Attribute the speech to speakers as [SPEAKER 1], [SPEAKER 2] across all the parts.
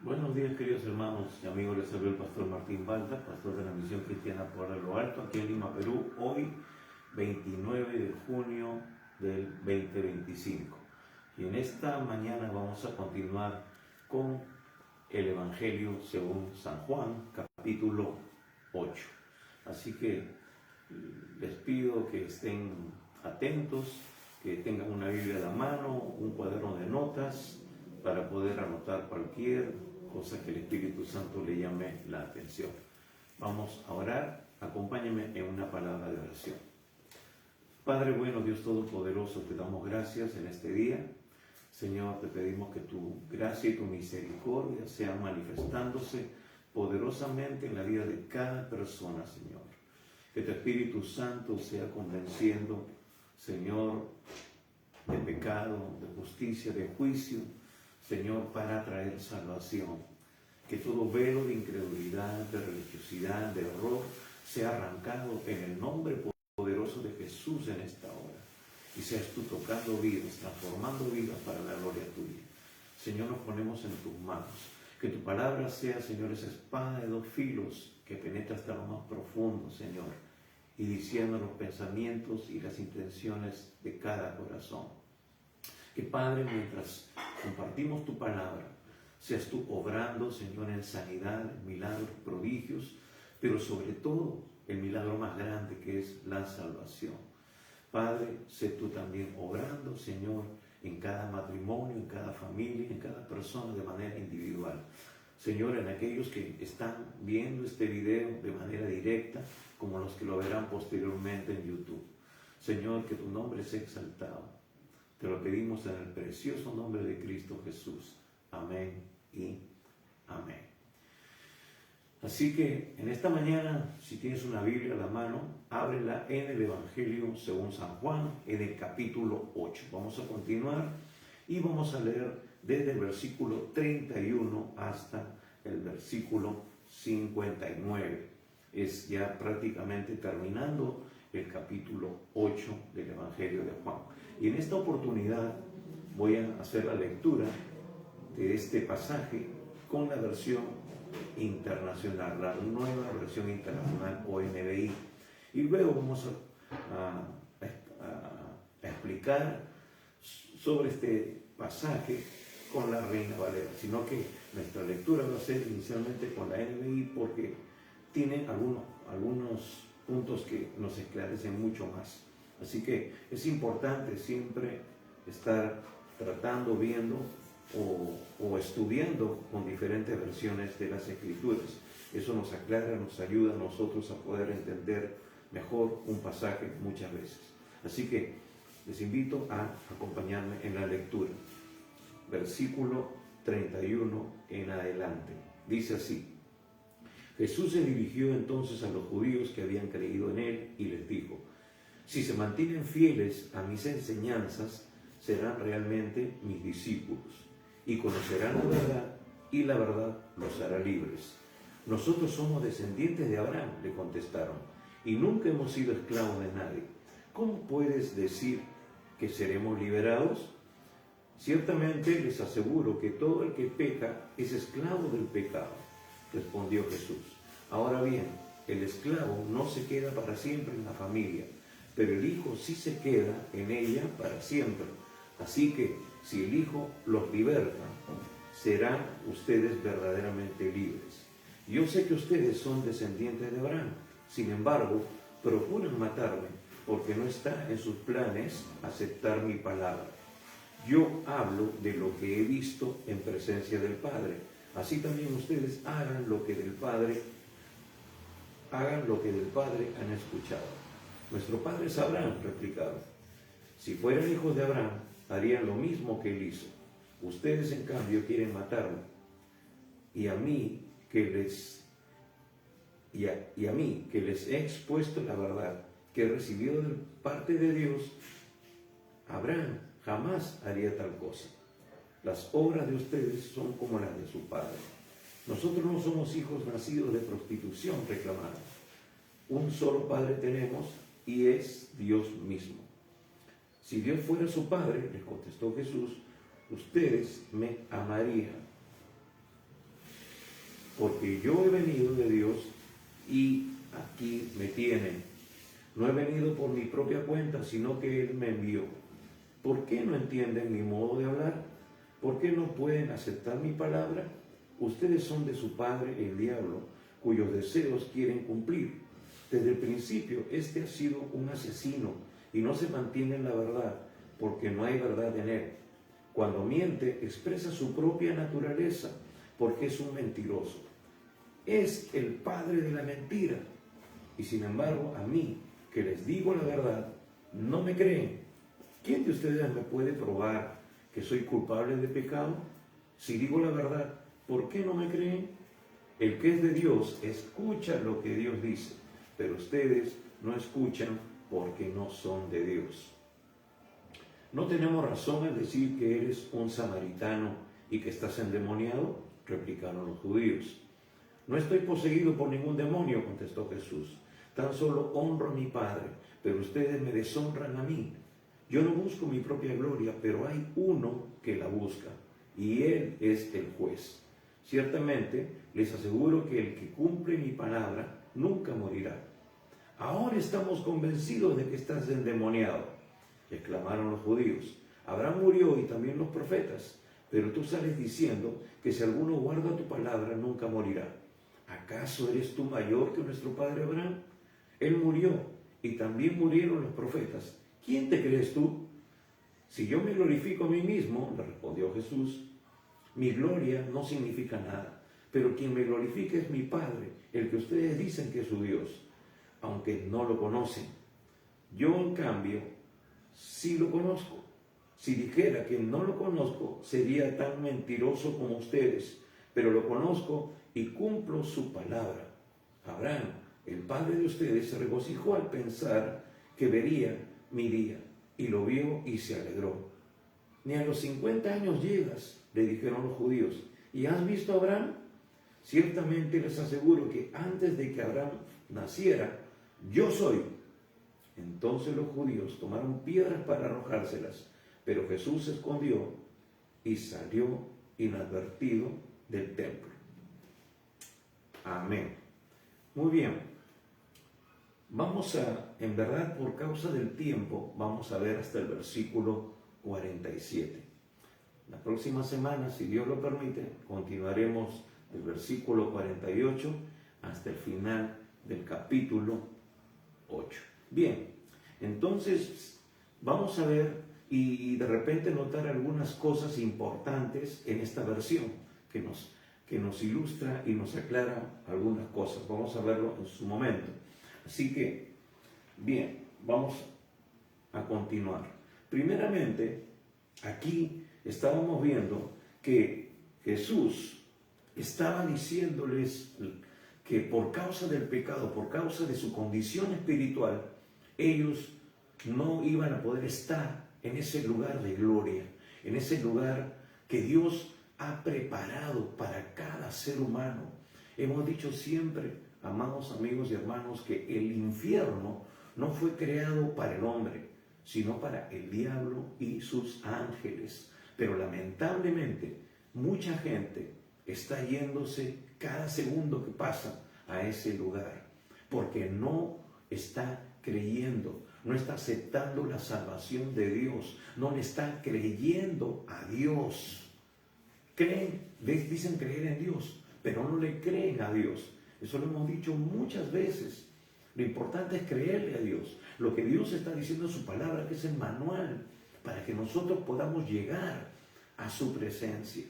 [SPEAKER 1] Buenos días, queridos hermanos y amigos. Les saluda el pastor Martín Balda, pastor de la Misión Cristiana por lo Alto, aquí en Lima, Perú, hoy 29 de junio del 2025. Y en esta mañana vamos a continuar con el Evangelio según San Juan, capítulo 8. Así que les pido que estén atentos, que tengan una Biblia a la mano, un cuaderno de notas, para poder anotar cualquier cosa que el Espíritu Santo le llame la atención. Vamos a orar. Acompáñenme en una palabra de oración. Padre bueno, Dios Todopoderoso, te damos gracias en este día. Señor, te pedimos que tu gracia y tu misericordia sean manifestándose poderosamente en la vida de cada persona, Señor. Que tu Espíritu Santo sea convenciendo, Señor, de pecado, de justicia, de juicio, Señor, para traer salvación. Que todo velo de incredulidad, de religiosidad, de error, sea arrancado en el nombre poderoso de Jesús en esta hora. Y seas tú tocando vidas, transformando vidas para la gloria tuya. Señor, nos ponemos en tus manos. Que tu palabra sea, Señor, esa espada de dos filos que penetra hasta lo más profundo, Señor, y diciendo los pensamientos y las intenciones de cada corazón. Que, Padre, mientras compartimos tu palabra, seas tú obrando, Señor, en sanidad, en milagros, prodigios, pero sobre todo el milagro más grande que es la salvación. Padre, sé tú también obrando, Señor, en cada matrimonio, en cada familia, en cada persona de manera individual. Señor, en aquellos que están viendo este video de manera directa, como los que lo verán posteriormente en YouTube. Señor, que tu nombre sea exaltado. Te lo pedimos en el precioso nombre de Cristo Jesús. Amén y amén. Así que en esta mañana, si tienes una Biblia a la mano, ábrela en el Evangelio según San Juan, en el capítulo 8. Vamos a continuar y vamos a leer desde el versículo 31 hasta el versículo 59. Es ya prácticamente terminando el capítulo 8 del Evangelio de Juan. Y en esta oportunidad voy a hacer la lectura de este pasaje con la versión internacional, la nueva versión internacional o NBI. Y luego vamos a explicar sobre este pasaje con la Reina Valera, sino que nuestra lectura va a ser inicialmente con la NBI porque tiene algunos puntos que nos esclarecen mucho más. Así que es importante siempre estar tratando, viendo o estudiando con diferentes versiones de las Escrituras. Eso nos aclara, nos ayuda a nosotros a poder entender mejor un pasaje muchas veces. Así que les invito a acompañarme en la lectura. Versículo 31 en adelante. Dice así: Jesús se dirigió entonces a los judíos que habían creído en él y les dijo: si se mantienen fieles a mis enseñanzas, serán realmente mis discípulos y conocerán la verdad, y la verdad los hará libres. Nosotros somos descendientes de Abraham, le contestaron, y nunca hemos sido esclavos de nadie. ¿Cómo puedes decir que seremos liberados? Ciertamente les aseguro que todo el que peca es esclavo del pecado, respondió Jesús. Ahora bien, el esclavo no se queda para siempre en la familia, pero el Hijo sí se queda en ella para siempre. Así que si el Hijo los liberta, serán ustedes verdaderamente libres. Yo sé que ustedes son descendientes de Abraham, sin embargo, procuran matarme porque no está en sus planes aceptar mi palabra. Yo hablo de lo que he visto en presencia del Padre. Así también ustedes hagan lo que del Padre han escuchado. Nuestro padre es Abraham, replicaron. Si fueran hijos de Abraham, harían lo mismo que él hizo. Ustedes, en cambio, quieren matarme. Y a mí, que les he expuesto la verdad que he recibido de parte de Dios, Abraham jamás haría tal cosa. Las obras de ustedes son como las de su padre. Nosotros no somos hijos nacidos de prostitución, reclamaron. Un solo padre tenemos, y es Dios mismo. Si Dios fuera su padre, les contestó Jesús, ustedes me amarían, porque yo he venido de Dios y aquí me tienen. No he venido por mi propia cuenta, sino que Él me envió. ¿Por qué no entienden mi modo de hablar? ¿Por qué no pueden aceptar mi palabra? Ustedes son de su padre, el diablo, cuyos deseos quieren cumplir. Desde el principio, este ha sido un asesino y no se mantiene en la verdad, porque no hay verdad en él. Cuando miente, expresa su propia naturaleza, porque es un mentiroso. Es el padre de la mentira. Y sin embargo, a mí, que les digo la verdad, no me creen. ¿Quién de ustedes me puede probar que soy culpable de pecado? Si digo la verdad, ¿por qué no me creen? El que es de Dios escucha lo que Dios dice, pero ustedes no escuchan porque no son de Dios. ¿No tenemos razón al decir que eres un samaritano y que estás endemoniado?, replicaron los judíos. No estoy poseído por ningún demonio, contestó Jesús. Tan solo honro a mi Padre, pero ustedes me deshonran a mí. Yo no busco mi propia gloria, pero hay uno que la busca, y Él es el juez. Ciertamente, les aseguro que el que cumple mi palabra nunca morirá. Ahora estamos convencidos de que estás endemoniado, exclamaron los judíos. Abraham murió y también los profetas, pero tú sales diciendo que si alguno guarda tu palabra nunca morirá. ¿Acaso eres tú mayor que nuestro padre Abraham? Él murió y también murieron los profetas. ¿Quién te crees tú? Si yo me glorifico a mí mismo, le respondió Jesús, mi gloria no significa nada, pero quien me glorifica es mi Padre, el que ustedes dicen que es su Dios, aunque no lo conocen. Yo, en cambio, sí lo conozco. Si dijera que no lo conozco, sería tan mentiroso como ustedes, pero lo conozco y cumplo su palabra. Abraham, el padre de ustedes, se regocijó al pensar que vería mi día, y lo vio y se alegró. Ni a los 50 años llegas, le dijeron los judíos, ¿y has visto a Abraham? Ciertamente les aseguro que antes de que Abraham naciera, yo soy. Entonces los judíos tomaron piedras para arrojárselas, pero Jesús se escondió y salió inadvertido del templo. Amén. Muy bien. Vamos a, en verdad, por causa del tiempo, vamos a ver hasta el versículo 47. La próxima semana, si Dios lo permite, continuaremos del versículo 48 hasta el final del capítulo 8. Bien, entonces vamos a ver y de repente notar algunas cosas importantes en esta versión que nos ilustra y nos aclara algunas cosas. Vamos a verlo en su momento. Así que, bien, vamos a continuar. Primeramente, aquí estábamos viendo que Jesús estaba diciéndoles que por causa del pecado, por causa de su condición espiritual, ellos no iban a poder estar en ese lugar de gloria, en ese lugar que Dios ha preparado para cada ser humano. Hemos dicho siempre, amados amigos y hermanos, que el infierno no fue creado para el hombre, sino para el diablo y sus ángeles. Pero lamentablemente, mucha gente está yéndose cada segundo que pasa a ese lugar, porque no está creyendo, no está aceptando la salvación de Dios, no le está creyendo a Dios. Dicen creer en Dios, pero no le creen a Dios. Eso lo hemos dicho muchas veces. Lo importante es creerle a Dios. Lo que Dios está diciendo en su palabra, que es el manual para que nosotros podamos llegar a su presencia.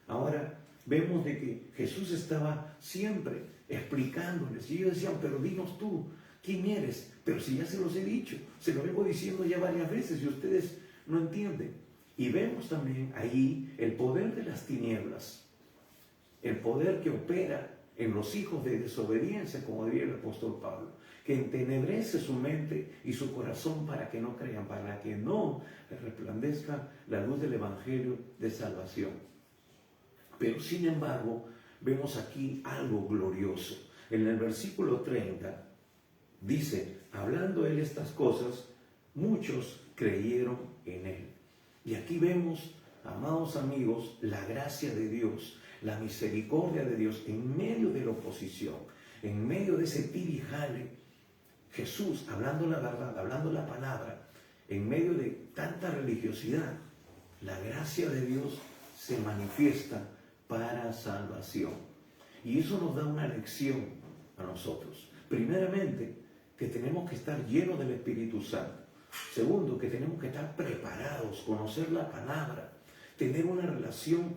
[SPEAKER 1] Ahora vemos de que Jesús estaba siempre explicándoles. Y ellos decían, pero dinos tú, ¿quién eres? Pero si ya se los he dicho, se lo vengo diciendo ya varias veces y ustedes no entienden. Y vemos también ahí el poder de las tinieblas, el poder que opera en los hijos de desobediencia, como diría el apóstol Pablo, que entenebrece su mente y su corazón para que no crean, para que no resplandezca la luz del evangelio de salvación. Pero sin embargo, vemos aquí algo glorioso. En el versículo 30 dice, hablando él estas cosas, muchos creyeron en él. Y aquí vemos Amados amigos, la gracia de Dios, la misericordia de Dios en medio de la oposición, en medio de ese tirijale, Jesús hablando la verdad, hablando la palabra, en medio de tanta religiosidad, la gracia de Dios se manifiesta para salvación. Y eso nos da una lección a nosotros. Primeramente, que tenemos que estar llenos del Espíritu Santo. Segundo, que tenemos que estar preparados, conocer la palabra, tener una relación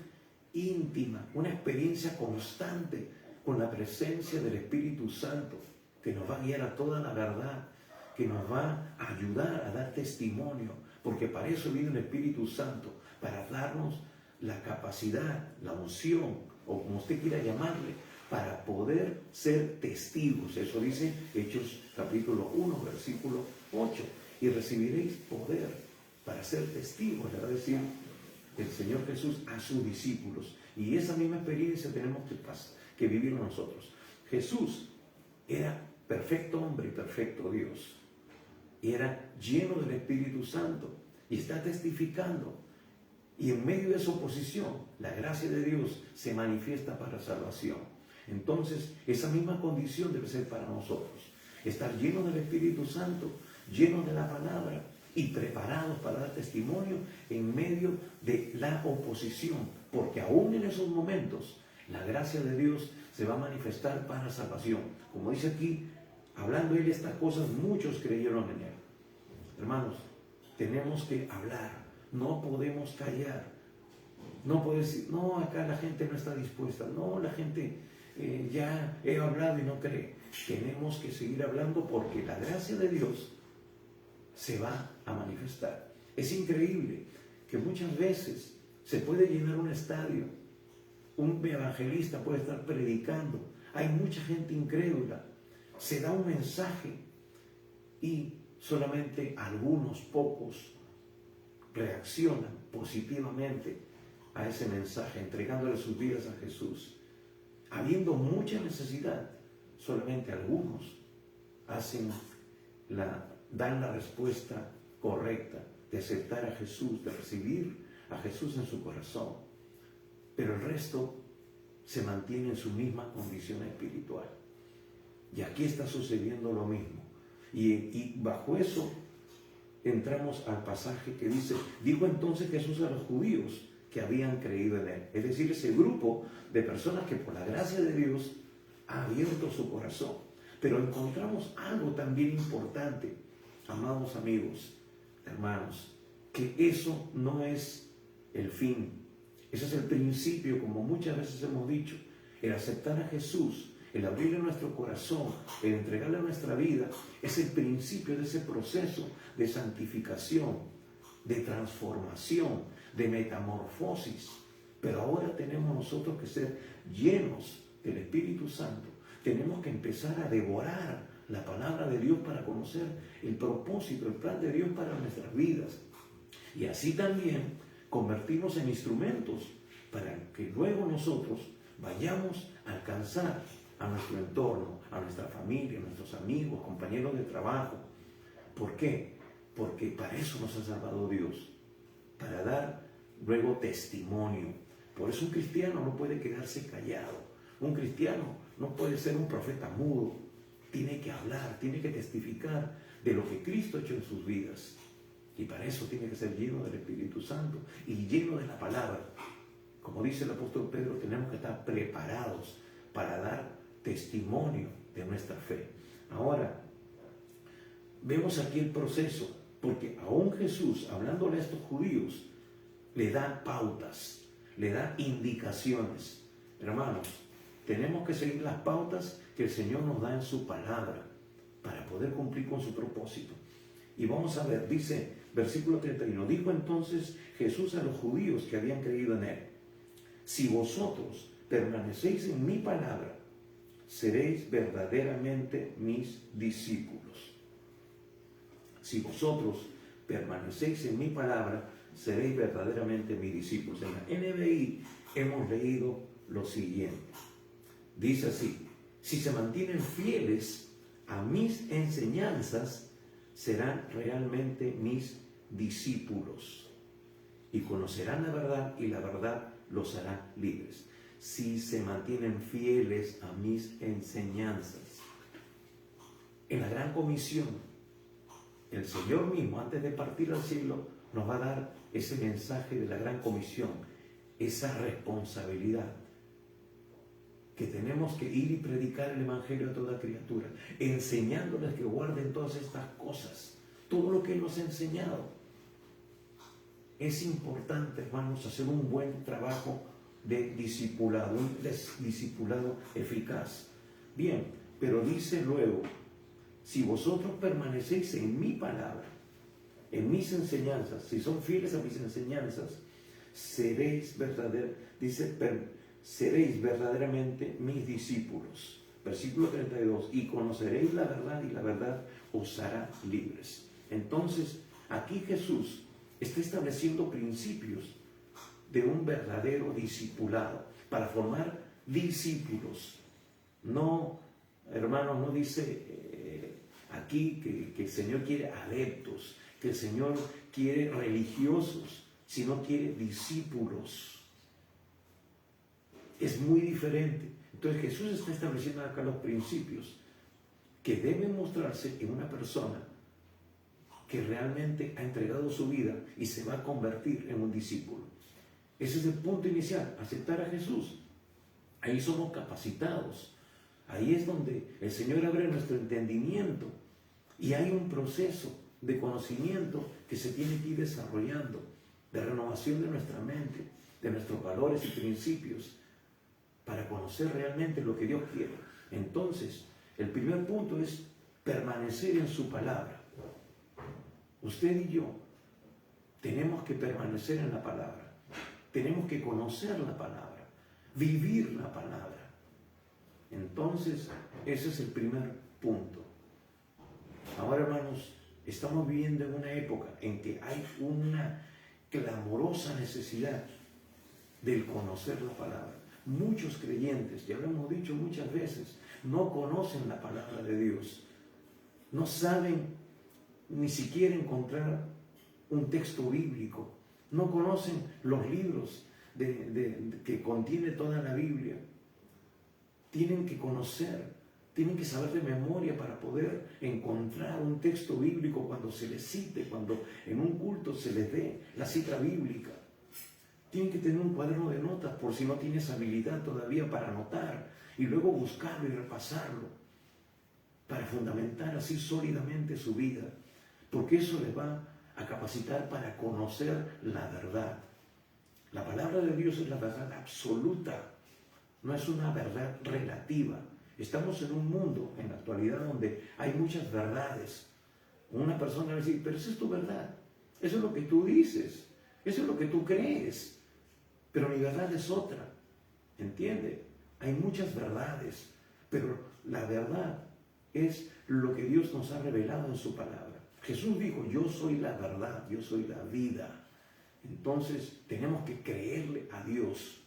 [SPEAKER 1] íntima, una experiencia constante con la presencia del Espíritu Santo, que nos va a guiar a toda la verdad, que nos va a ayudar a dar testimonio, porque para eso viene el Espíritu Santo, para darnos la capacidad, la unción, o como usted quiera llamarle, para poder ser testigos. Eso dice Hechos capítulo 1, versículo 8. Y recibiréis poder para ser testigos, le va a decir el Señor Jesús a sus discípulos. Y esa misma experiencia tenemos que vivir nosotros. Jesús era perfecto hombre y perfecto Dios. Y era lleno del Espíritu Santo. Y está testificando. Y en medio de esa oposición, la gracia de Dios se manifiesta para salvación. Entonces, esa misma condición debe ser para nosotros. Estar llenos del Espíritu Santo, llenos de la palabra y preparados para dar testimonio en medio de la oposición. Porque aún en esos momentos, la gracia de Dios se va a manifestar para salvación. Como dice aquí, hablando él de estas cosas, muchos creyeron en él. Hermanos, tenemos que hablar. No podemos callar. No podemos decir, no, acá la gente no está dispuesta. No, la gente ya he hablado y no cree. Tenemos que seguir hablando porque la gracia de Dios se va a manifestar. Es increíble que muchas veces se puede llenar un estadio. Un evangelista puede estar predicando. Hay mucha gente incrédula. Se da un mensaje y solamente algunos pocos reaccionan positivamente a ese mensaje, entregándole sus vidas a Jesús. Habiendo mucha necesidad, solamente algunos dan la respuesta correcta de aceptar a Jesús, de recibir a Jesús en su corazón. Pero el resto se mantiene en su misma condición espiritual. Y aquí está sucediendo lo mismo. Y bajo eso entramos al pasaje que dice, dijo entonces Jesús a los judíos que habían creído en él. Es decir, ese grupo de personas que por la gracia de Dios ha abierto su corazón. Pero encontramos algo también importante, amados amigos, hermanos, que eso no es el fin. Ese es el principio, como muchas veces hemos dicho, el aceptar a Jesús, el abrirle nuestro corazón, el entregarle nuestra vida, es el principio de ese proceso de santificación, de transformación, de metamorfosis. Pero ahora tenemos nosotros que ser llenos del Espíritu Santo. Tenemos que empezar a devorar la palabra de Dios para conocer el propósito, el plan de Dios para nuestras vidas. Y así también convertirnos en instrumentos para que luego nosotros vayamos a alcanzar a nuestro entorno, a nuestra familia, a nuestros amigos, compañeros de trabajo. ¿Por qué? Porque para eso nos ha salvado Dios, para dar luego testimonio. Por eso un cristiano no puede quedarse callado. Un cristiano no puede ser un profeta mudo. Tiene que hablar, tiene que testificar de lo que Cristo ha hecho en sus vidas. Y para eso tiene que ser lleno del Espíritu Santo y lleno de la palabra. Como dice el apóstol Pedro, tenemos que estar preparados para dar testimonio de nuestra fe. Ahora, vemos aquí el proceso, porque aún Jesús, hablándole a estos judíos, le da pautas, le da indicaciones. Hermanos, tenemos que seguir las pautas que el Señor nos da en su palabra para poder cumplir con su propósito. Y vamos a ver, dice, versículo 31, dijo entonces Jesús a los judíos que habían creído en él, si vosotros permanecéis en mi palabra, seréis verdaderamente mis discípulos. Si vosotros permanecéis en mi palabra, seréis verdaderamente mis discípulos. En la NBI hemos leído lo siguiente. Dice así, si se mantienen fieles a mis enseñanzas, serán realmente mis discípulos. y conocerán la verdad y la verdad los hará libres. Si se mantienen fieles a mis enseñanzas. En la gran comisión, el Señor mismo, antes de partir al cielo, nos va a dar ese mensaje de la gran comisión, esa responsabilidad, que tenemos que ir y predicar el Evangelio a toda criatura, enseñándoles que guarden todas estas cosas, todo lo que Él nos ha enseñado. Es importante, hermanos, hacer un buen trabajo de discipulado, un discipulado eficaz. Bien, pero dice luego, si vosotros permanecéis en mi palabra, en mis enseñanzas, si son fieles a mis enseñanzas, seréis verdaderamente mis discípulos. Versículo 32, y conoceréis la verdad y la verdad os hará libres. Entonces, aquí Jesús está estableciendo principios de un verdadero discipulado, para formar discípulos. No, hermanos, no dice aquí que el Señor quiere adeptos, que el Señor quiere religiosos, sino quiere discípulos. Es muy diferente. Entonces Jesús está estableciendo acá los principios que deben mostrarse en una persona que realmente ha entregado su vida y se va a convertir en un discípulo. Ese es el punto inicial, aceptar a Jesús. Ahí somos capacitados. Ahí es donde el Señor abre nuestro entendimiento y hay un proceso de conocimiento que se tiene que ir desarrollando, de renovación de nuestra mente, de nuestros valores y principios, para conocer realmente lo que Dios quiere. Entonces, el primer punto es permanecer en su palabra. Usted y yo tenemos que permanecer en la palabra. Tenemos que conocer la palabra, vivir la palabra. Entonces, ese es el primer punto. Ahora, hermanos, estamos viviendo en una época en que hay una clamorosa necesidad del conocer la palabra. Muchos creyentes, ya lo hemos dicho muchas veces, no conocen la palabra de Dios. No saben ni siquiera encontrar un texto bíblico. No conocen los libros que contiene toda la Biblia. Tienen que conocer, tienen que saber de memoria para poder encontrar un texto bíblico cuando se les cite, cuando en un culto se les dé la cita bíblica. Tienen que tener un cuaderno de notas por si no tienes habilidad todavía para anotar y luego buscarlo y repasarlo para fundamentar así sólidamente su vida, porque eso les va a capacitar para conocer la verdad. La palabra de Dios es la verdad absoluta, no es una verdad relativa. Estamos en un mundo en la actualidad donde hay muchas verdades. Una persona va a decir, pero esa es tu verdad, eso es lo que tú dices, eso es lo que tú crees, pero mi verdad es otra. ¿Entiende? Hay muchas verdades, pero la verdad es lo que Dios nos ha revelado en su palabra. Jesús dijo, yo soy la verdad, yo soy la vida. Entonces tenemos que creerle a Dios.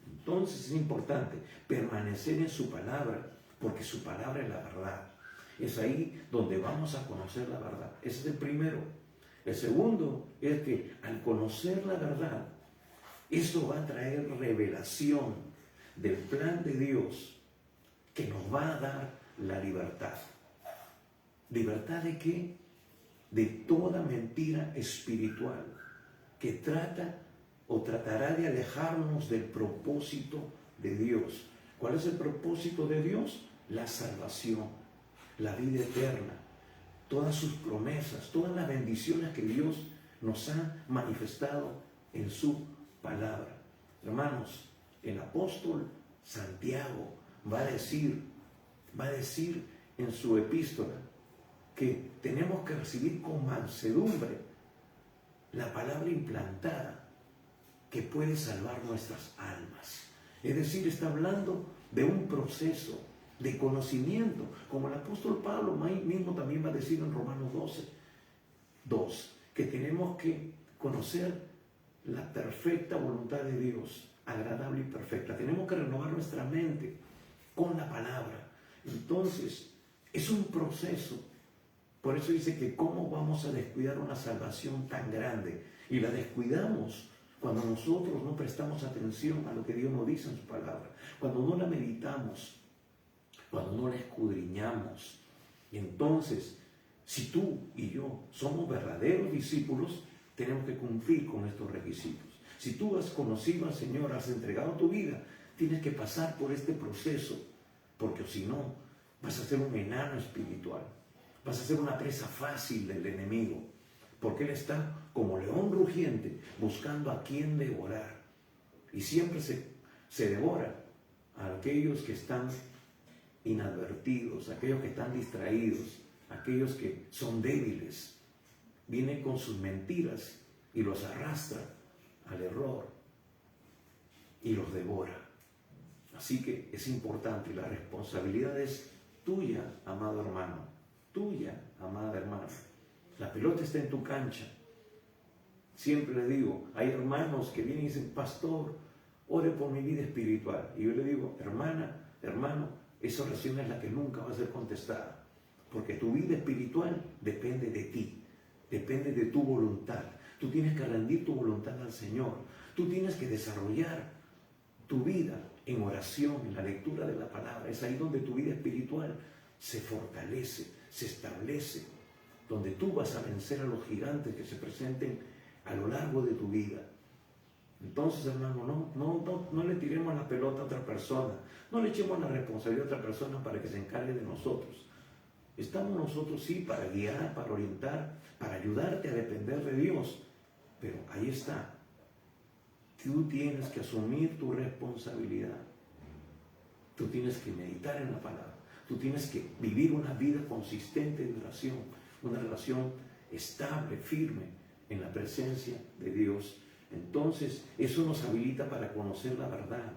[SPEAKER 1] Entonces es importante permanecer en su palabra, porque su palabra es la verdad. Es ahí donde vamos a conocer la verdad. Ese es el primero. El segundo es que al conocer la verdad, eso va a traer revelación del plan de Dios que nos va a dar la libertad. ¿Libertad de qué? De toda mentira espiritual que trata o tratará de alejarnos del propósito de Dios. ¿Cuál es el propósito de Dios? La salvación, la vida eterna, todas sus promesas, todas las bendiciones que Dios nos ha manifestado en su palabra. Hermanos, el apóstol Santiago va a decir en su epístola que tenemos que recibir con mansedumbre la palabra implantada que puede salvar nuestras almas. Es decir, está hablando de un proceso de conocimiento, como el apóstol Pablo mismo también va a decir en Romanos 12:2, que tenemos que conocer la perfecta voluntad de Dios, agradable y perfecta. Tenemos que renovar nuestra mente con la palabra. Entonces, es un proceso. Por eso dice que cómo vamos a descuidar una salvación tan grande. y la descuidamos cuando nosotros no prestamos atención a lo que Dios nos dice en su palabra, cuando no la meditamos, cuando no la escudriñamos. Y entonces, si tú y yo somos verdaderos discípulos, tenemos que cumplir con estos requisitos. Si tú has conocido al Señor, has entregado tu vida, tienes que pasar por este proceso, porque si no, vas a ser un enano espiritual, vas a ser una presa fácil del enemigo, porque Él está como león rugiente buscando a quien devorar, y siempre se devora a aquellos que están inadvertidos, aquellos que están distraídos, aquellos que son débiles. Vienen con sus mentiras y los arrastra al error y los devora. Así que es importante, y la responsabilidad es tuya, amado hermano, tuya, amada hermana. La pelota está en tu cancha. Siempre les digo, hay hermanos que vienen y dicen, pastor, ore por mi vida espiritual. Y yo le digo, hermana, hermano, esa oración es la que nunca va a ser contestada, porque tu vida espiritual depende de ti, depende de tu voluntad. Tú tienes que rendir tu voluntad al Señor. Tú tienes que desarrollar tu vida en oración, en la lectura de la palabra. Es ahí donde tu vida espiritual se fortalece, se establece, donde tú vas a vencer a los gigantes que se presenten a lo largo de tu vida. Entonces, hermano, no le tiremos la pelota a otra persona, no le echemos la responsabilidad a otra persona para que se encargue de nosotros. Estamos nosotros sí para guiar, para orientar, para ayudarte a depender de Dios, pero ahí está. Tú tienes que asumir tu responsabilidad. Tú tienes que meditar en la palabra. Tú tienes que vivir una vida consistente de oración, una relación estable, firme en la presencia de Dios. Entonces, eso nos habilita para conocer la verdad,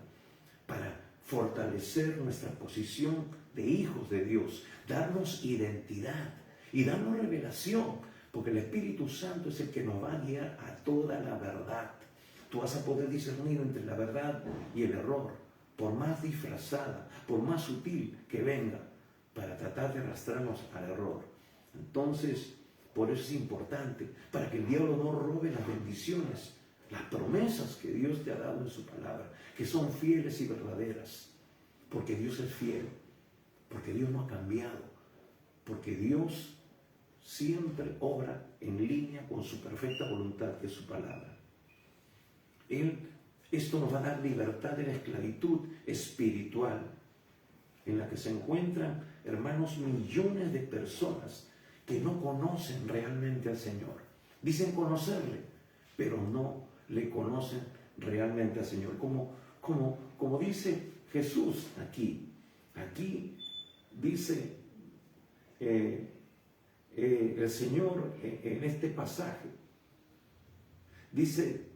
[SPEAKER 1] para fortalecer nuestra posición de hijos de Dios, darnos identidad y darnos revelación, porque el Espíritu Santo es el que nos va a guiar a toda la verdad. Tú vas a poder discernir entre la verdad y el error, por más disfrazada, por más sutil que venga, para tratar de arrastrarnos al error. Entonces, por eso es importante, para que el diablo no robe las bendiciones, las promesas que Dios te ha dado en su palabra, que son fieles y verdaderas, porque Dios es fiel, porque Dios no ha cambiado, porque Dios siempre obra en línea con su perfecta voluntad, que es su palabra. Esto nos va a dar libertad de la esclavitud espiritual, en la que se encuentran, hermanos, millones de personas que no conocen realmente al Señor. Dicen conocerle, pero no le conocen realmente al Señor. Como dice Jesús aquí dice el Señor en este pasaje, dice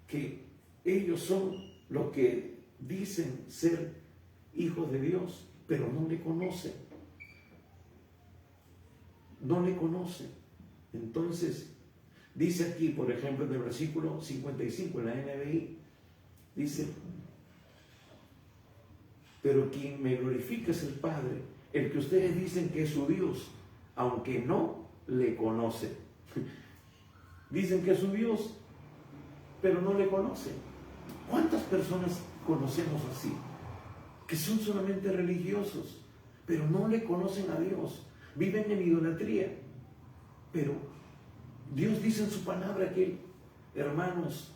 [SPEAKER 1] que ellos son los que dicen ser hijos de Dios, pero no le conocen. No le conocen. Entonces, dice aquí, por ejemplo, en el versículo 55, en la NBI, dice, pero quien me glorifica es el Padre, el que ustedes dicen que es su Dios, aunque no le conocen. Dicen que es su Dios, pero no le conocen. ¿Cuántas personas conocemos así? Que son solamente religiosos, pero no le conocen a Dios. Viven en idolatría. Pero Dios dice en su palabra que, hermanos,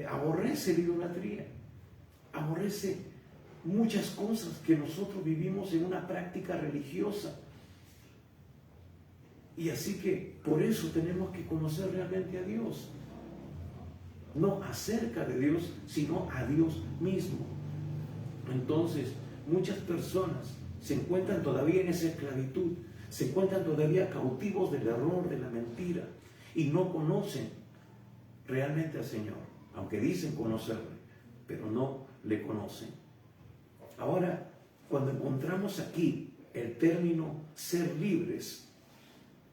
[SPEAKER 1] aborrece la idolatría. Aborrece muchas cosas que nosotros vivimos en una práctica religiosa. Y así que por eso tenemos que conocer realmente a Dios. No acerca de Dios, sino a Dios mismo. Entonces, muchas personas se encuentran todavía en esa esclavitud, se encuentran todavía cautivos del error, de la mentira, y no conocen realmente al Señor, aunque dicen conocerle, pero no le conocen. Ahora, cuando encontramos aquí el término ser libres,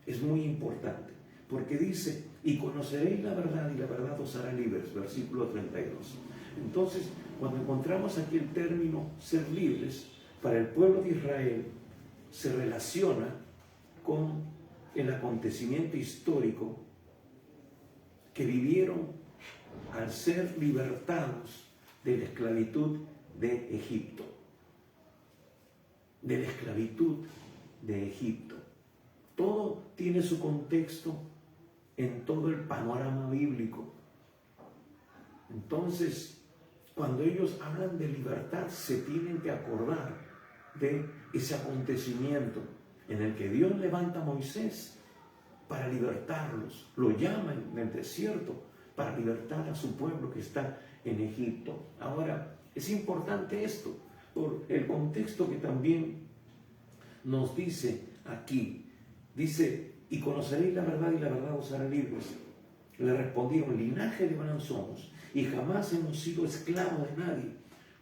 [SPEAKER 1] es muy importante, porque dice, y conoceréis la verdad y la verdad os hará libres, versículo 32. Entonces, cuando encontramos aquí el término ser libres, para el pueblo de Israel se relaciona con el acontecimiento histórico que vivieron al ser libertados de la esclavitud de Egipto. De la esclavitud de Egipto. Todo tiene su contexto en todo el panorama bíblico. Entonces, cuando ellos hablan de libertad, se tienen que acordar de ese acontecimiento en el que Dios levanta a Moisés para libertarlos. Lo llama en el desierto para libertar a su pueblo que está en Egipto. Ahora, es importante esto por el contexto que también nos dice aquí. Dice, y conoceréis la verdad y la verdad os hará libres. Le respondieron, linaje de Abraham somos y jamás hemos sido esclavos de nadie.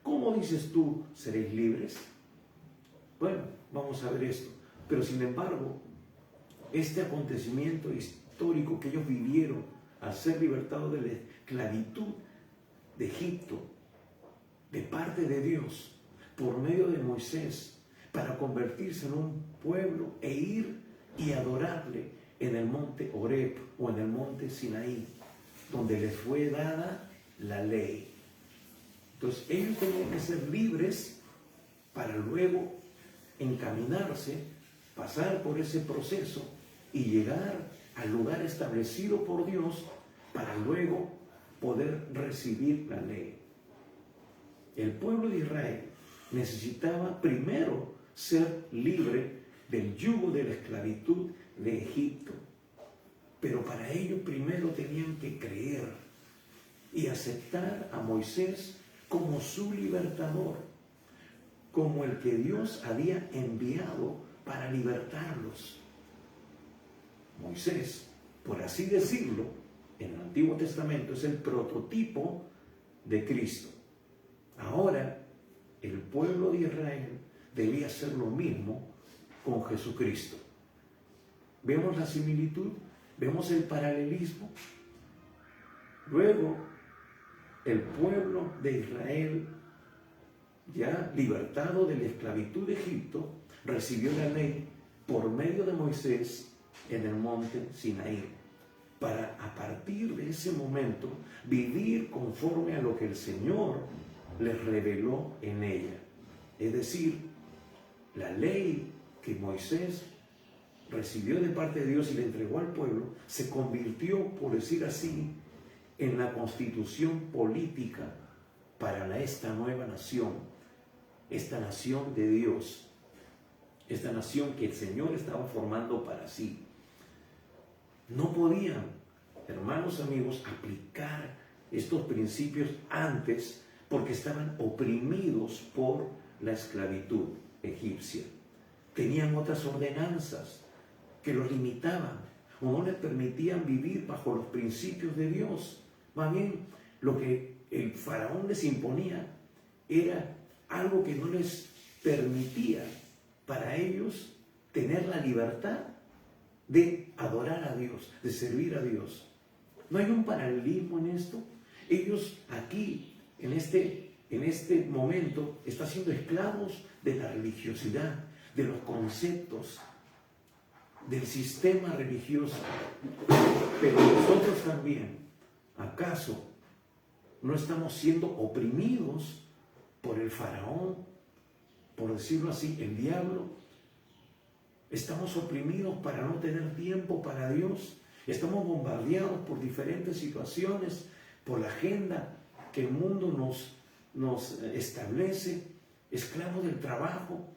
[SPEAKER 1] ¿Cómo dices tú, seréis libres? Bueno, vamos a ver esto. Pero sin embargo, este acontecimiento histórico que ellos vivieron al ser libertados de la esclavitud de Egipto, de parte de Dios, por medio de Moisés, para convertirse en un pueblo e ir y adorarle en el monte Horeb o en el monte Sinaí, donde les fue dada la ley. Entonces ellos tenían que ser libres para luego encaminarse, pasar por ese proceso y llegar al lugar establecido por Dios para luego poder recibir la ley. El pueblo de Israel necesitaba primero ser libre del yugo de la esclavitud de Egipto, pero para ello primero tenían que creer y aceptar a Moisés como su libertador, como el que Dios había enviado para libertarlos. Moisés, por así decirlo, en el Antiguo Testamento es el prototipo de Cristo. Ahora, el pueblo de Israel debía hacer lo mismo con Jesucristo. Vemos la similitud, vemos el paralelismo. Luego, el pueblo de Israel, ya libertado de la esclavitud de Egipto, recibió la ley por medio de Moisés en el monte Sinaí, para a partir de ese momento vivir conforme a lo que el Señor les reveló en ella. Es decir, la ley que Moisés recibió de parte de Dios y le entregó al pueblo, se convirtió, por decir así, en la constitución política para esta nueva nación, esta nación de Dios, esta nación que el Señor estaba formando para sí. No podían, hermanos amigos, aplicar estos principios antes porque estaban oprimidos por la esclavitud egipcia. Tenían otras ordenanzas que los limitaban o no les permitían vivir bajo los principios de Dios. Más bien, lo que el faraón les imponía era algo que no les permitía para ellos tener la libertad de adorar a Dios, de servir a Dios. ¿No hay un paralelismo en esto? Ellos aquí, en este momento, están siendo esclavos de la religiosidad, de los conceptos, del sistema religioso. Pero nosotros también, ¿acaso no estamos siendo oprimidos por el faraón, por decirlo así, el diablo? Estamos oprimidos para no tener tiempo para Dios. Estamos bombardeados por diferentes situaciones, por la agenda que el mundo nos establece, esclavos del trabajo,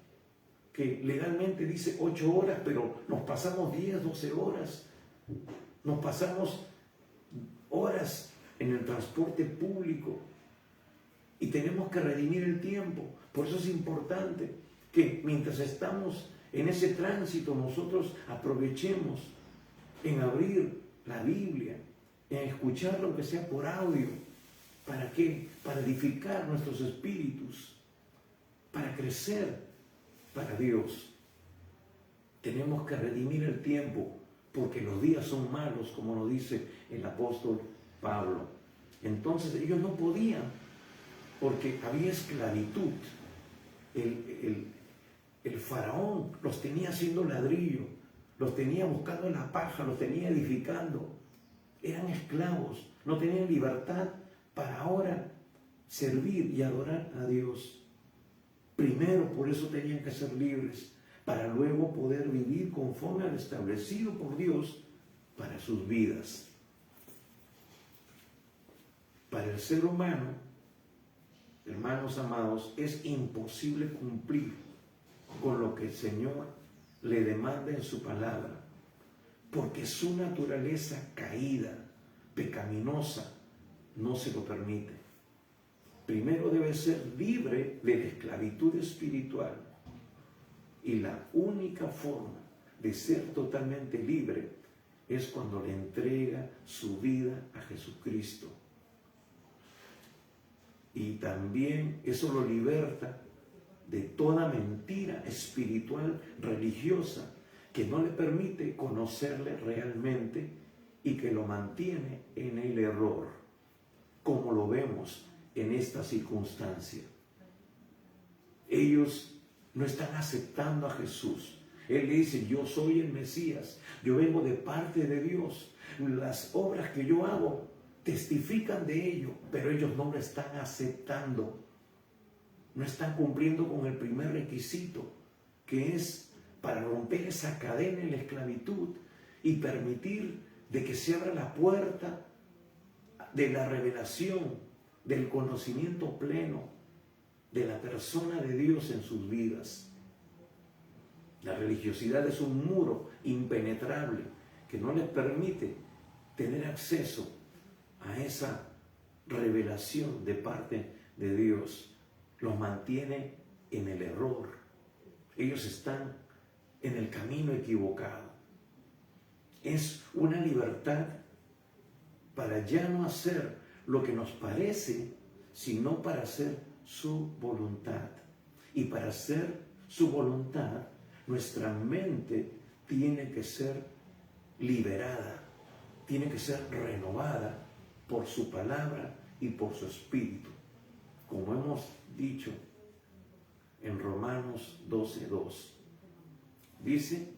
[SPEAKER 1] que legalmente dice 8 horas, pero nos pasamos 10, 12 horas. Nos pasamos horas en el transporte público y tenemos que redimir el tiempo. Por eso es importante que mientras estamos en ese tránsito nosotros aprovechemos en abrir la Biblia, en escuchar lo que sea por audio. ¿Para qué? Para edificar nuestros espíritus, para crecer para Dios. Tenemos que redimir el tiempo porque los días son malos, como lo dice el apóstol Pablo. Entonces ellos no podían porque había esclavitud. El faraón los tenía haciendo ladrillo, los tenía buscando la paja, los tenía edificando. eran esclavos, no tenían libertad para ahora servir y adorar a Dios. Primero, por eso tenían que ser libres, para luego poder vivir conforme al establecido por Dios para sus vidas. Para el ser humano, hermanos amados, es imposible cumplir con lo que el Señor le demanda en su palabra, porque su naturaleza caída, pecaminosa, no se lo permite. Primero debe ser libre de la esclavitud espiritual, y la única forma de ser totalmente libre es cuando le entrega su vida a Jesucristo. Y también eso lo liberta de toda mentira espiritual religiosa que no le permite conocerle realmente y que lo mantiene en el error, como lo vemos en esta circunstancia. Ellos no están aceptando a Jesús. Él le dice: yo soy el Mesías, yo vengo de parte de Dios, las obras que yo hago testifican de ello, pero ellos no lo están aceptando. No están cumpliendo con el primer requisito, que es para romper esa cadena en la esclavitud y permitir de que se abra la puerta de la revelación, del conocimiento pleno de la persona de Dios en sus vidas. La religiosidad es un muro impenetrable que no les permite tener acceso a esa revelación de parte de Dios. Los mantiene en el error. Ellos están en el camino equivocado. Es una libertad para ya no hacer lo que nos parece, sino para hacer su voluntad. Y para hacer su voluntad, nuestra mente tiene que ser liberada, tiene que ser renovada por su palabra y por su espíritu. Como hemos dicho en Romanos 12:2, dice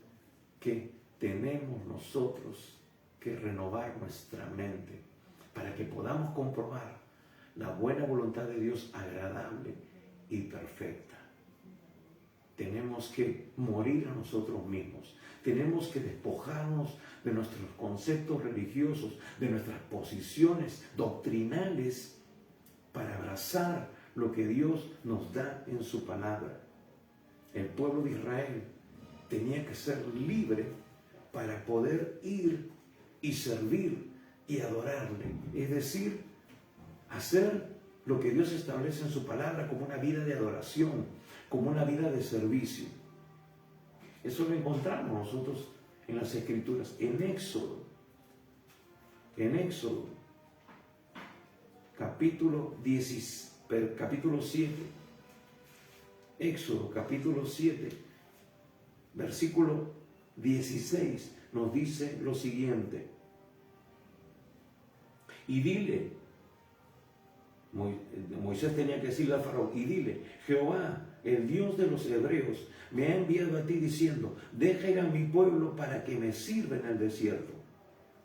[SPEAKER 1] que tenemos nosotros que renovar nuestra mente para que podamos comprobar la buena voluntad de Dios, agradable y perfecta. Tenemos que morir a nosotros mismos. Tenemos que despojarnos de nuestros conceptos religiosos, de nuestras posiciones doctrinales, para abrazar lo que Dios nos da en su palabra. El pueblo de Israel tenía que ser libre para poder ir y servir y adorarle. Es decir, hacer lo que Dios establece en su palabra como una vida de adoración, como una vida de servicio. Eso lo encontramos nosotros en las Escrituras, en Éxodo, capítulo 7, Éxodo capítulo 7, versículo 16, nos dice lo siguiente: y dile, Moisés tenía que decirle a Faraón, y dile: Jehová, el Dios de los hebreos, me ha enviado a ti diciendo: deja ir a mi pueblo para que me sirva en el desierto.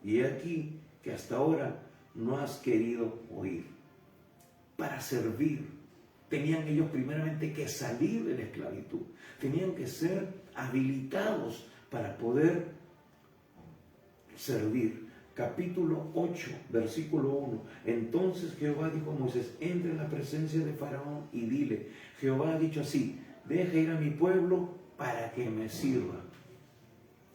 [SPEAKER 1] Y he aquí que hasta ahora no has querido oír. Para servir, tenían ellos primeramente que salir de la esclavitud. Tenían que ser habilitados para poder servir. Capítulo 8, versículo 1. Entonces Jehová dijo a Moisés: entra en la presencia de Faraón y dile: Jehová ha dicho así: deja ir a mi pueblo para que me sirva.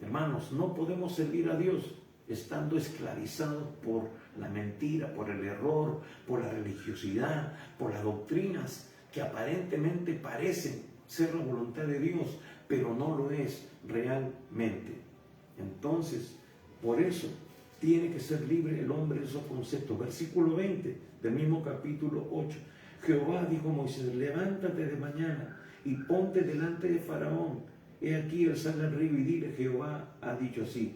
[SPEAKER 1] Hermanos, no podemos servir a Dios estando esclavizados por la mentira, por el error, por la religiosidad, por las doctrinas que aparentemente parecen ser la voluntad de Dios, pero no lo es realmente. Entonces, por eso tiene que ser libre el hombre de esos conceptos. Versículo 20 del mismo capítulo 8. Jehová dijo a Moisés: levántate de mañana y ponte delante de Faraón. He aquí él sale al río, y dile: Jehová ha dicho así: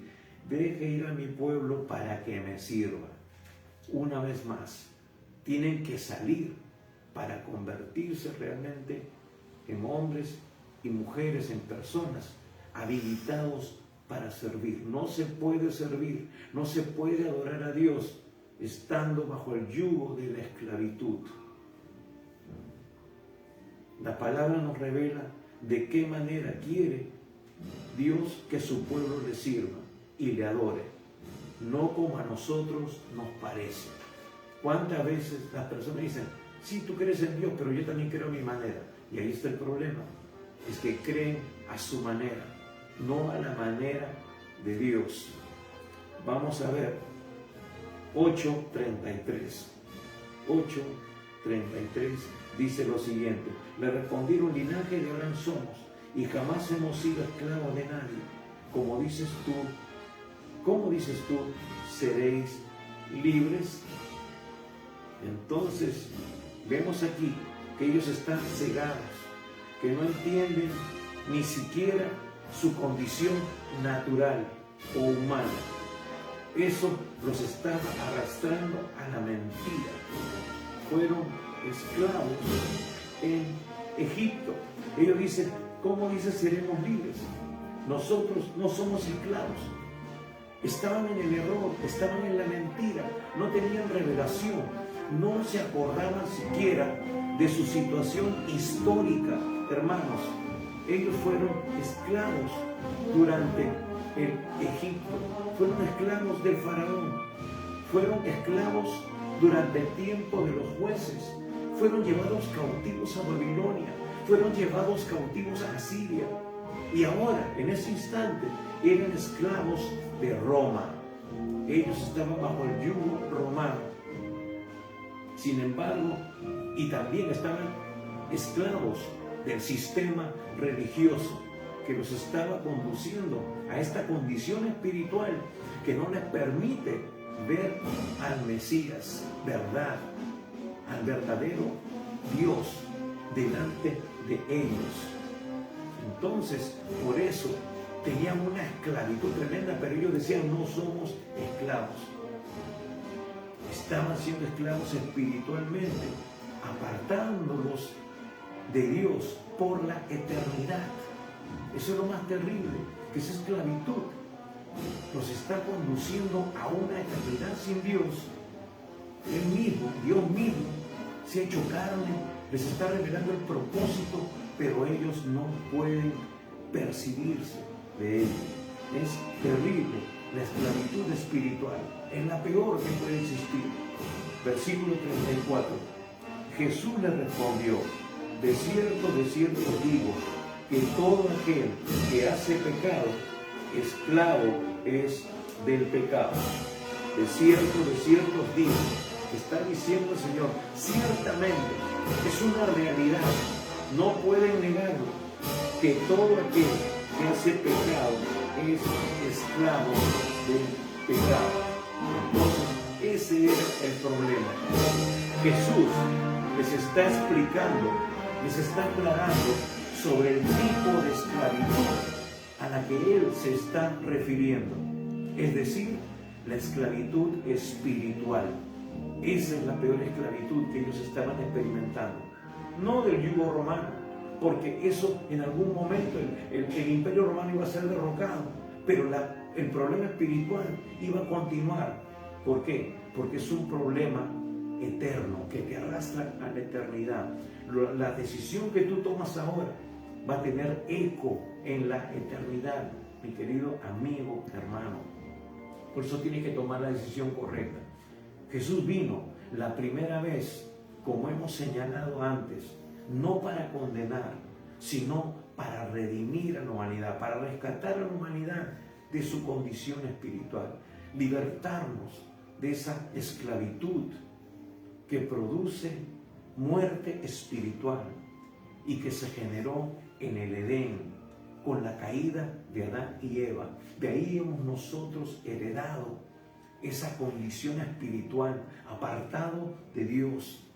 [SPEAKER 1] deje ir a mi pueblo para que me sirva. Una vez más, tienen que salir para convertirse realmente en hombres y mujeres, en personas habilitados para servir. No se puede servir, no se puede adorar a Dios estando bajo el yugo de la esclavitud. La palabra nos revela de qué manera quiere Dios que su pueblo le sirva y le adore, no como a nosotros nos parece. ¿Cuántas veces las personas dicen, sí, tú crees en Dios, pero yo también creo a mi manera? Y ahí está el problema, es que creen a su manera, no a la manera de Dios. Vamos a ver 8:33. 8:33 dice lo siguiente: le respondieron, linaje de Abraham somos, y jamás hemos sido esclavos de nadie. Como dices tú, seréis libres. Entonces, vemos aquí que ellos están cegados, que no entienden ni siquiera su condición natural o humana. Eso los estaba arrastrando a la mentira. Fueron esclavos en Egipto. Ellos dicen, ¿cómo dices seremos libres? Nosotros no somos esclavos. Estaban en el error, estaban en la mentira, no tenían revelación, no se acordaban siquiera de su situación histórica. Hermanos, ellos fueron esclavos durante el Egipto, fueron esclavos del faraón, fueron esclavos durante el tiempo de los jueces, fueron llevados cautivos a Babilonia, fueron llevados cautivos a Asiria, y ahora, en ese instante, eran esclavos de Roma. Ellos estaban bajo el yugo romano. Sin embargo, y también estaban esclavos del sistema religioso que los estaba conduciendo a esta condición espiritual que no les permite ver al Mesías, verdad, al verdadero Dios delante de ellos. Entonces, por eso tenían una esclavitud tremenda, pero ellos decían, no somos esclavos. Estaban siendo esclavos espiritualmente, apartándolos de Dios por la eternidad. Eso es lo más terrible, que esa esclavitud los está conduciendo a una eternidad sin Dios. Él mismo, Dios mismo, se ha hecho carne, les está revelando el propósito, pero ellos no pueden percibirse de él. Es terrible la esclavitud espiritual, es la peor que puede existir. Versículo 34. Jesús le respondió, de cierto os digo, que todo aquel que hace pecado, esclavo es del pecado. De cierto os digo, está diciendo el Señor, ciertamente es una realidad, no pueden negarlo, que todo aquel que hace pecado es esclavo del pecado. Entonces, ese es el problema. Jesús les está explicando, les está aclarando sobre el tipo de esclavitud a la que Él se está refiriendo. Es decir, la esclavitud espiritual. Esa es la peor esclavitud que ellos estaban experimentando. No del yugo romano, porque eso en algún momento el imperio romano iba a ser derrocado, pero el problema espiritual iba a continuar. ¿Por qué? Porque es un problema eterno que te arrastra a la eternidad. La decisión que tú tomas ahora va a tener eco en la eternidad, mi querido amigo, hermano. Por eso tienes que tomar la decisión correcta. Jesús vino la primera vez, como hemos señalado antes, no para condenar, sino para redimir a la humanidad, para rescatar a la humanidad de su condición espiritual, libertarnos de esa esclavitud que produce muerte espiritual y que se generó en el Edén con la caída de Adán y Eva. De ahí hemos nosotros heredado esa condición espiritual, apartado de Dios.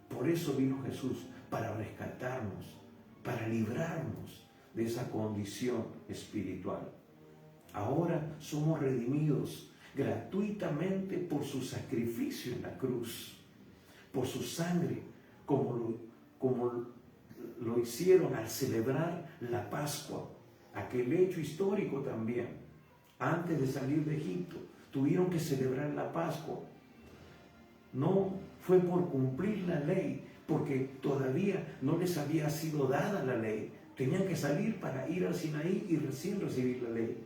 [SPEAKER 1] Por eso vino Jesús, para rescatarnos, para librarnos de esa condición espiritual. Ahora somos redimidos gratuitamente por su sacrificio en la cruz, por su sangre, como lo hicieron al celebrar la Pascua. aquel hecho histórico también. Antes de salir de Egipto, tuvieron que celebrar la Pascua. No fue por cumplir la ley, porque todavía no les había sido dada la ley. Tenían que salir para ir al Sinaí y recién recibir la ley.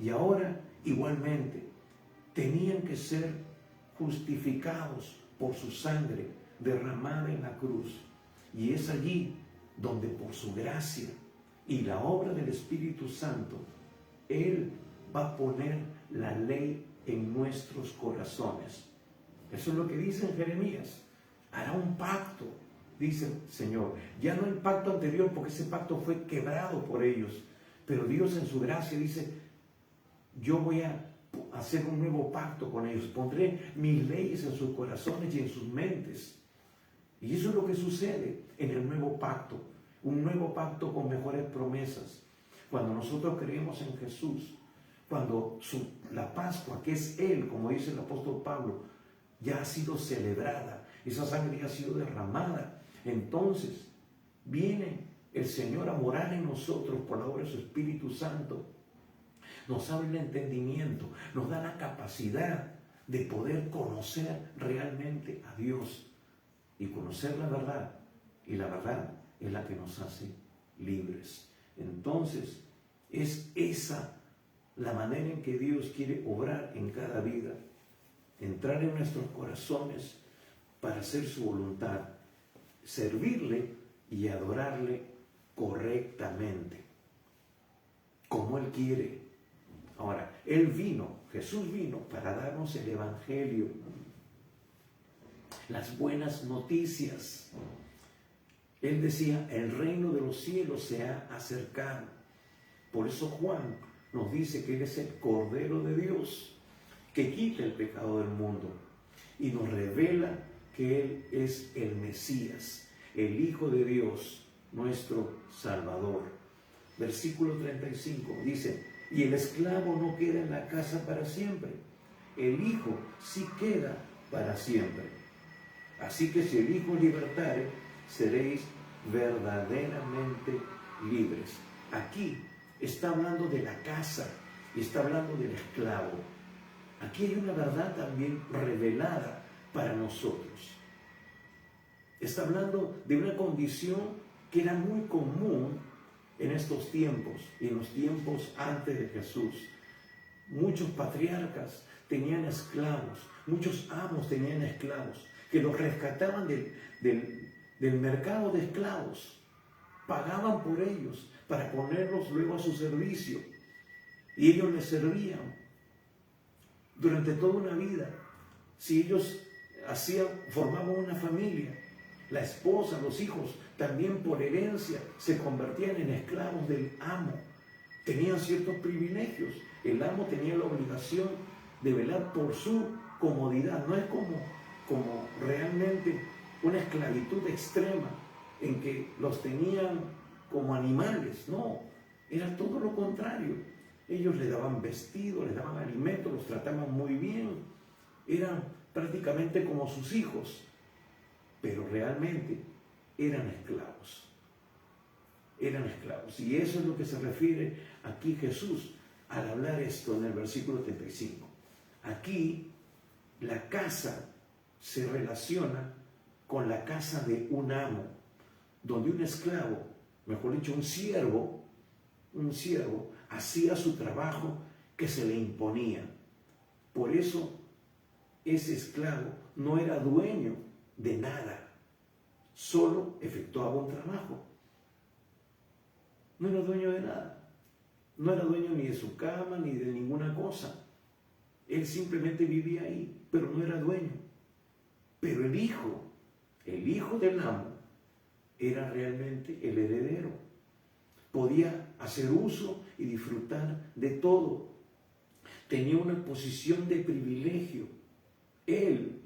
[SPEAKER 1] Y ahora, igualmente, tenían que ser justificados por su sangre derramada en la cruz. Y es allí donde por su gracia y la obra del Espíritu Santo, Él va a poner la ley en nuestros corazones. Eso es lo que dice en Jeremías. Hará un pacto, dice el Señor. Ya no el pacto anterior, porque ese pacto fue quebrado por ellos. Pero Dios en su gracia dice, yo voy a hacer un nuevo pacto con ellos. Pondré mis leyes en sus corazones y en sus mentes. Y eso es lo que sucede en el nuevo pacto. Un nuevo pacto con mejores promesas. Cuando nosotros creemos en Jesús, cuando la Pascua, que es Él, como dice el apóstol Pablo, ya ha sido celebrada, esa sangre ya ha sido derramada, entonces viene el Señor a morar en nosotros por la obra de su Espíritu Santo. Nos abre el entendimiento, nos da la capacidad de poder conocer realmente a Dios y conocer la verdad. Y la verdad es la que nos hace libres. Entonces, es esa la manera en que Dios quiere obrar en cada vida, entrar en nuestros corazones para hacer su voluntad, servirle y adorarle correctamente, como Él quiere. Ahora, Jesús vino para darnos el Evangelio, las buenas noticias. Él decía, el reino de los cielos se ha acercado. Por eso Juan nos dice que Él es el Cordero de Dios, que quita el pecado del mundo. Y nos revela que Él es el Mesías, el Hijo de Dios, nuestro Salvador. Versículo 35 dice, y el esclavo no queda en la casa para siempre, el Hijo sí queda para siempre. Así que si el Hijo libertare, seréis verdaderamente libres. Aquí está hablando de la casa y está hablando del esclavo. Aquí hay una verdad también revelada para nosotros. Está hablando de una condición que era muy común en estos tiempos y en los tiempos antes de Jesús. Muchos patriarcas tenían esclavos, muchos amos tenían esclavos que los rescataban del mercado de esclavos, pagaban por ellos para ponerlos luego a su servicio y ellos les servían durante toda una vida. Si ellos formaban una familia, la esposa, los hijos, también por herencia se convertían en esclavos del amo. Tenían ciertos privilegios. El amo tenía la obligación de velar por su comodidad. No es como realmente una esclavitud extrema en que los tenían como animales. No, era todo lo contrario. Ellos les daban vestido, les daban alimento, los trataban muy bien. Eran prácticamente como sus hijos, pero realmente eran esclavos. Eran esclavos. Y eso es lo que se refiere aquí Jesús al hablar esto en el versículo 35. Aquí la casa se relaciona con la casa de un amo, donde un esclavo, mejor dicho, un siervo, hacía su trabajo que se le imponía. Por eso ese esclavo no era dueño de nada, solo efectuaba un trabajo. No era dueño de nada, no era dueño ni de su cama ni de ninguna cosa. Él simplemente vivía ahí, pero no era dueño. Pero el hijo del amo, era realmente el heredero. Podía hacer uso y disfrutar de todo. Tenía una posición de privilegio. Él,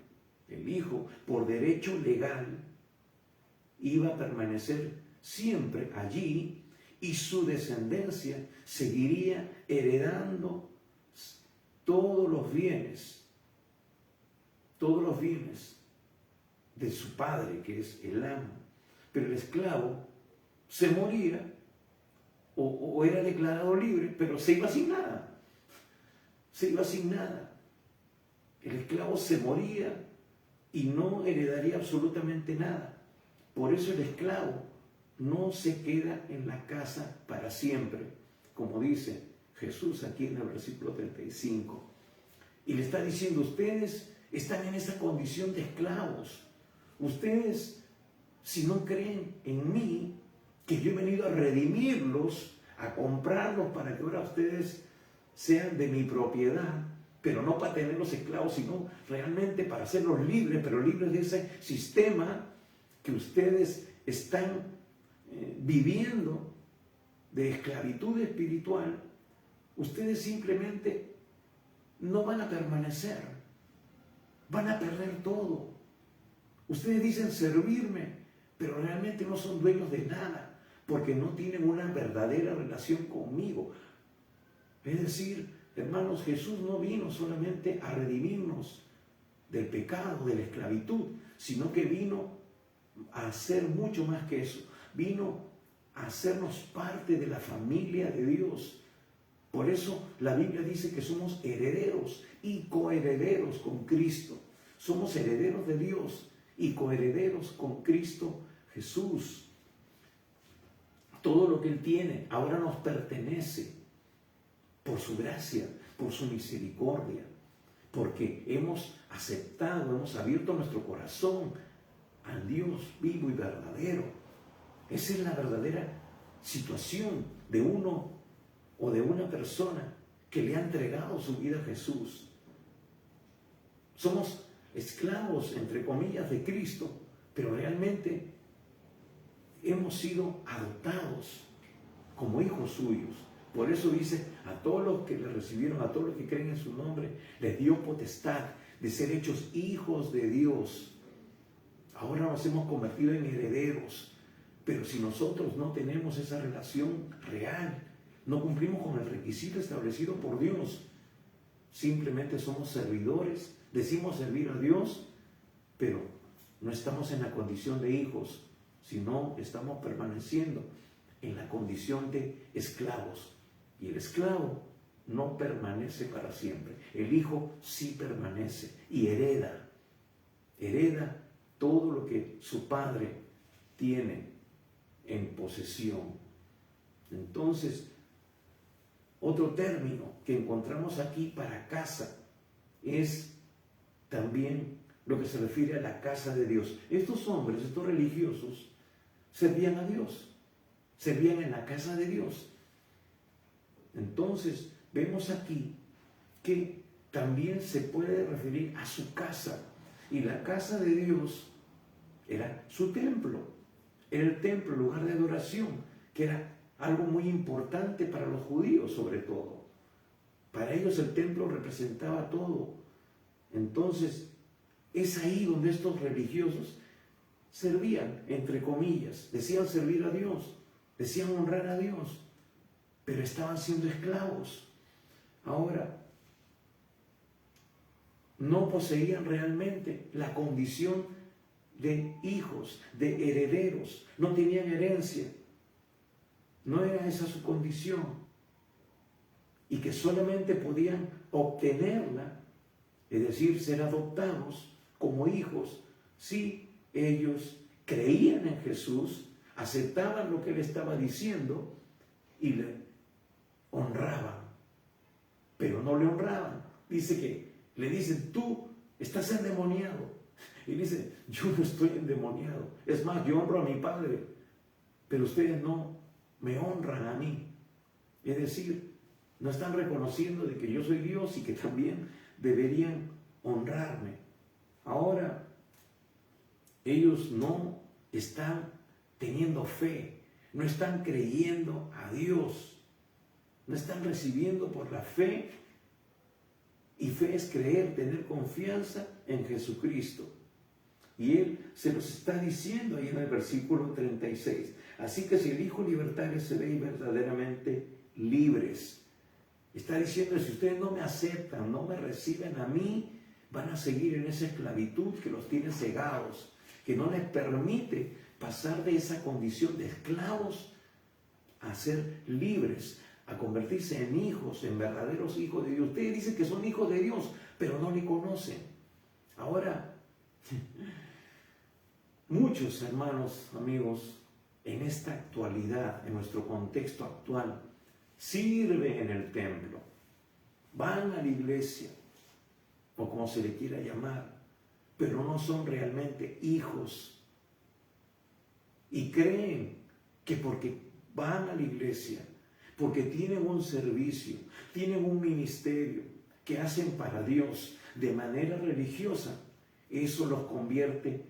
[SPEAKER 1] el hijo, por derecho legal, iba a permanecer siempre allí y su descendencia seguiría heredando todos los bienes de su padre, que es el amo. Pero el esclavo se moría o era declarado libre, pero se iba sin nada. Se iba sin nada. El esclavo se moría y no heredaría absolutamente nada. Por eso el esclavo no se queda en la casa para siempre, como dice Jesús aquí en el versículo 35. Y le está diciendo, ustedes están en esa condición de esclavos. Ustedes, si no creen en mí, que yo he venido a redimirlos, a comprarlos para que ahora ustedes sean de mi propiedad, pero no para tenerlos esclavos, sino realmente para hacerlos libres, pero libres de ese sistema que ustedes están viviendo de esclavitud espiritual. Ustedes simplemente no van a permanecer, van a perder todo. Ustedes dicen servirme, pero realmente no son dueños de nada, porque no tienen una verdadera relación conmigo. Es decir, hermanos, Jesús no vino solamente a redimirnos del pecado, de la esclavitud, sino que vino a hacer mucho más que eso. Vino a hacernos parte de la familia de Dios. Por eso la Biblia dice que somos herederos y coherederos con Cristo. Somos herederos de Dios y coherederos con Cristo Jesús. Todo lo que Él tiene ahora nos pertenece por su gracia, por su misericordia, porque hemos aceptado, hemos abierto nuestro corazón al Dios vivo y verdadero. Esa es la verdadera situación de uno o de una persona que le ha entregado su vida a Jesús. Somos esclavos, entre comillas, de Cristo, pero realmente hemos sido adoptados como hijos suyos. Por eso dice, a todos los que le recibieron, a todos los que creen en su nombre, les dio potestad de ser hechos hijos de Dios. Ahora nos hemos convertido en herederos, pero si nosotros no tenemos esa relación real, no cumplimos con el requisito establecido por Dios, simplemente somos servidores, decimos servir a Dios, pero no estamos en la condición de hijos, sino estamos permaneciendo en la condición de esclavos. Y el esclavo no permanece para siempre. El hijo sí permanece y hereda todo lo que su padre tiene en posesión. Entonces, otro término que encontramos aquí para casa es también lo que se refiere a la casa de Dios. Estos hombres, estos religiosos, servían a Dios, servían en la casa de Dios. Entonces, vemos aquí que también se puede referir a su casa. Y la casa de Dios era su templo. Era el templo, el lugar de adoración, que era algo muy importante para los judíos sobre todo. Para ellos el templo representaba todo. Entonces, es ahí donde estos religiosos servían, entre comillas, decían servir a Dios, decían honrar a Dios, pero estaban siendo esclavos. Ahora, no poseían realmente la condición de hijos, de herederos, no tenían herencia, no era esa su condición, y que solamente podían obtenerla, es decir, ser adoptados como hijos, si ellos creían en Jesús, aceptaban lo que Él estaba diciendo y le honraban, pero no le honraban. Dice que le dicen, tú estás endemoniado. Y dice, yo no estoy endemoniado. Es más, yo honro a mi Padre, pero ustedes no me honran a mí. Es decir, no están reconociendo de que yo soy Dios y que también deberían honrarme. Ahora, ellos no están teniendo fe, no están creyendo a Dios, no están recibiendo por la fe. Y fe es creer, tener confianza en Jesucristo. Y Él se los está diciendo ahí en el versículo 36. Así que si el Hijo libertario se ve verdaderamente libres. Está diciendo, si ustedes no me aceptan, no me reciben a mí, van a seguir en esa esclavitud que los tiene cegados, que no les permite pasar de esa condición de esclavos a ser libres, a convertirse en hijos, en verdaderos hijos de Dios. Ustedes dicen que son hijos de Dios, pero no le conocen. Ahora, muchos hermanos, amigos, en esta actualidad, en nuestro contexto actual, sirven en el templo, van a la iglesia, o como se le quiera llamar, pero no son realmente hijos. Y creen que porque van a la iglesia, porque tienen un servicio, tienen un ministerio que hacen para Dios de manera religiosa, eso los convierte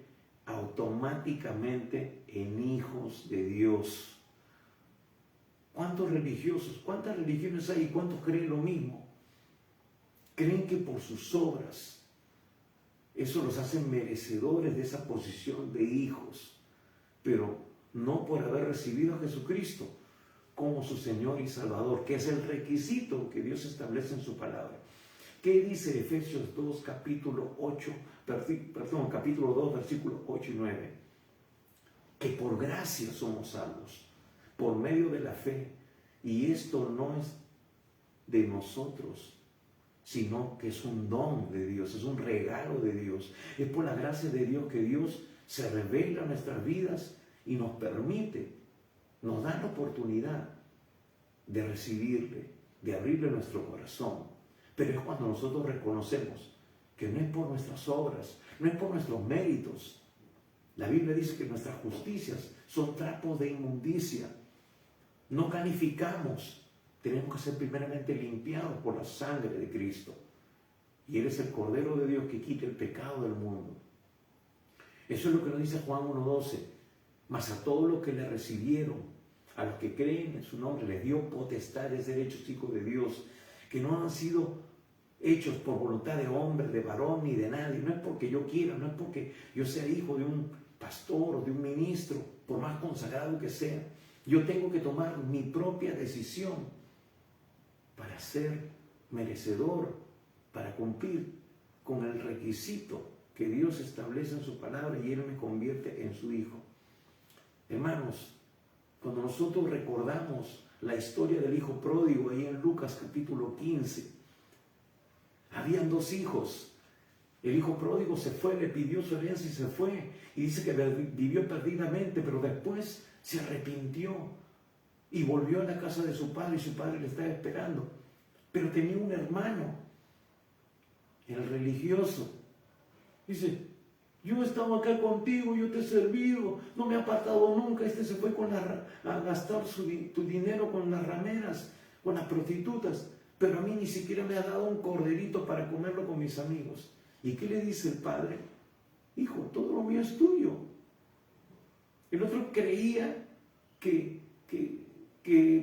[SPEAKER 1] automáticamente en hijos de Dios. ¿Cuántos religiosos, cuántas religiones hay y cuántos creen lo mismo? Creen que por sus obras eso los hace merecedores de esa posición de hijos, pero no por haber recibido a Jesucristo como su Señor y Salvador, que es el requisito que Dios establece en su palabra. ¿Qué dice Efesios 2, capítulo 2, versículos 8 y 9? Que por gracia somos salvos, por medio de la fe, y esto no es de nosotros, sino que es un don de Dios, es un regalo de Dios. Es por la gracia de Dios que Dios se revela en nuestras vidas y nos permite, nos da la oportunidad de recibirle, de abrirle nuestro corazón. Pero es cuando nosotros reconocemos que no es por nuestras obras, no es por nuestros méritos. La Biblia dice que nuestras justicias son trapos de inmundicia. No calificamos. Tenemos que ser primeramente limpiados por la sangre de Cristo. Y Él es el Cordero de Dios que quita el pecado del mundo. Eso es lo que nos dice Juan 1:12. Mas a todos los que le recibieron, a los que creen en su nombre, les dio potestad de ser hechos hijos de Dios, que no han sido hechos por voluntad de hombre, de varón ni de nadie. No es porque yo quiera, no es porque yo sea hijo de un pastor o de un ministro, por más consagrado que sea. Yo tengo que tomar mi propia decisión para ser merecedor, para cumplir con el requisito que Dios establece en su palabra, y Él me convierte en su hijo. Hermanos, cuando nosotros recordamos la historia del hijo pródigo ahí en Lucas capítulo 15, habían dos hijos. El hijo pródigo se fue, le pidió su herencia y se fue, y dice que vivió perdidamente, pero después se arrepintió y volvió a la casa de su padre, y su padre le estaba esperando. Pero tenía un hermano, el religioso. Dice: yo he estado acá contigo, yo te he servido, no me he apartado nunca. Este se fue a gastar tu dinero con las rameras, con las prostitutas, pero a mí ni siquiera me ha dado un corderito para comerlo con mis amigos. ¿Y qué le dice el padre? Hijo, todo lo mío es tuyo. El otro creía que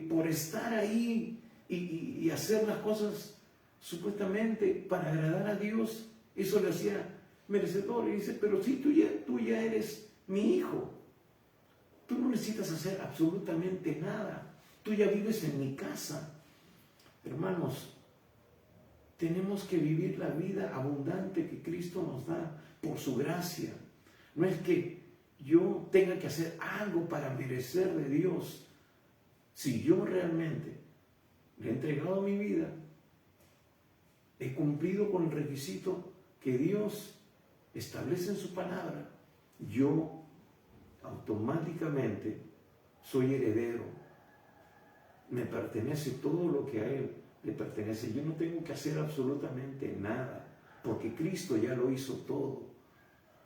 [SPEAKER 1] por estar ahí y hacer las cosas supuestamente para agradar a Dios, eso le hacía merecedor. Y dice: pero sí, tú ya eres mi hijo. Tú no necesitas hacer absolutamente nada. Tú ya vives en mi casa. Hermanos, tenemos que vivir la vida abundante que Cristo nos da por su gracia. No es que yo tenga que hacer algo para merecer de Dios. Si yo realmente le he entregado mi vida, he cumplido con el requisito que Dios establece en su palabra, yo automáticamente soy heredero. Me pertenece todo lo que a Él le pertenece. Yo no tengo que hacer absolutamente nada, porque Cristo ya lo hizo todo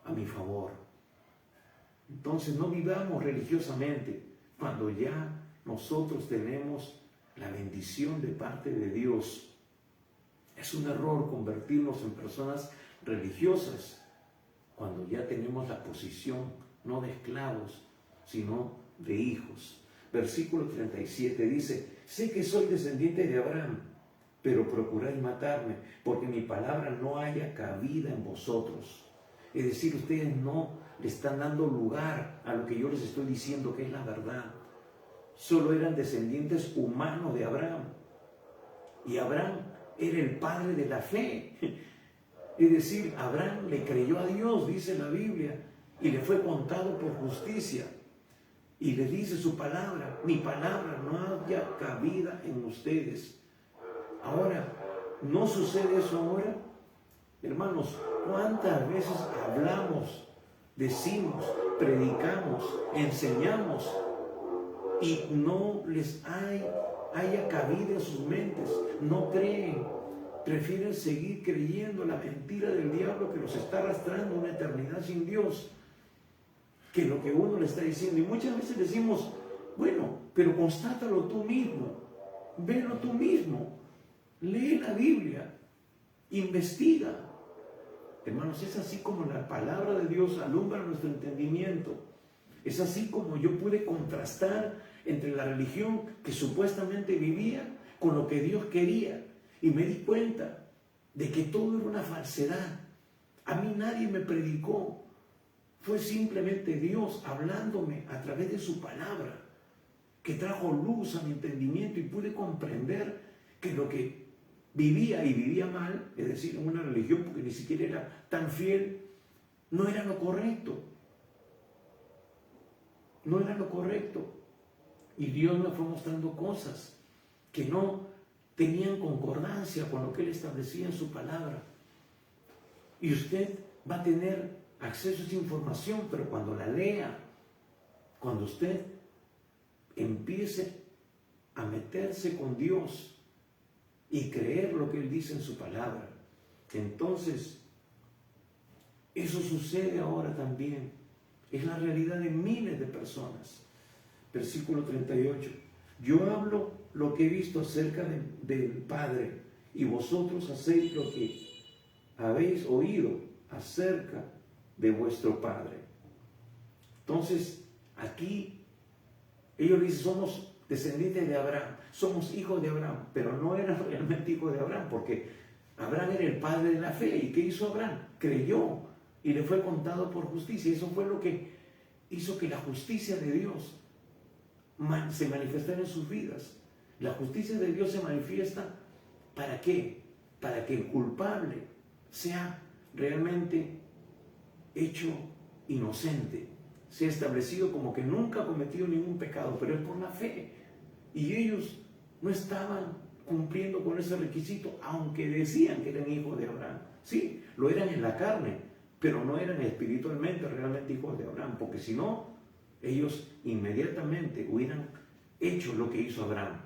[SPEAKER 1] a mi favor. Entonces no vivamos religiosamente cuando ya nosotros tenemos la bendición de parte de Dios. Es un error convertirnos en personas religiosas cuando ya tenemos la posición no de esclavos, sino de hijos. Versículo 37 dice: sé que soy descendiente de Abraham, pero procuráis matarme, porque mi palabra no haya cabida en vosotros. Es decir, ustedes no le están dando lugar a lo que yo les estoy diciendo que es la verdad. Solo eran descendientes humanos de Abraham. Y Abraham era el padre de la fe. Es decir, Abraham le creyó a Dios, dice la Biblia, y le fue contado por justicia. Y les dice su palabra, mi palabra no haya cabida en ustedes. Ahora, ¿no sucede eso ahora? Hermanos, ¿cuántas veces hablamos, decimos, predicamos, enseñamos y no les haya cabida en sus mentes? No creen, prefieren seguir creyendo la mentira del diablo que los está arrastrando a una eternidad sin Dios, que lo que uno le está diciendo. Y muchas veces decimos, bueno, pero constátalo tú mismo, velo tú mismo, lee la Biblia, investiga. Hermanos, es así como la palabra de Dios alumbra nuestro entendimiento. Es así como yo pude contrastar entre la religión que supuestamente vivía con lo que Dios quería. Y me di cuenta de que todo era una falsedad. A mí nadie me predicó. Fue simplemente Dios hablándome a través de su palabra, que trajo luz a mi entendimiento y pude comprender que lo que vivía y vivía mal, es decir, en una religión porque ni siquiera era tan fiel, no era lo correcto. No era lo correcto. Y Dios me fue mostrando cosas que no tenían concordancia con lo que Él establecía en su palabra. Y usted va a tener acceso a esa información, pero cuando la lea, cuando usted empiece a meterse con Dios y creer lo que Él dice en su palabra, entonces eso sucede ahora también. Es la realidad de miles de personas. Versículo 38. Yo hablo lo que he visto acerca del Padre, y vosotros hacéis lo que habéis oído acerca de vuestro Padre. Entonces, aquí ellos dicen, somos descendientes de Abraham, somos hijos de Abraham, pero no eran realmente hijos de Abraham, porque Abraham era el padre de la fe. ¿Y qué hizo Abraham? Creyó y le fue contado por justicia. Y eso fue lo que hizo que la justicia de Dios se manifestara en sus vidas. La justicia de Dios se manifiesta, ¿para qué? Para que el culpable sea realmente hecho inocente, sea establecido como que nunca ha cometido ningún pecado, pero es por la fe. Y ellos no estaban cumpliendo con ese requisito, aunque decían que eran hijos de Abraham. Sí, lo eran en la carne, pero no eran espiritualmente realmente hijos de Abraham, porque si no, ellos inmediatamente hubieran hecho lo que hizo Abraham.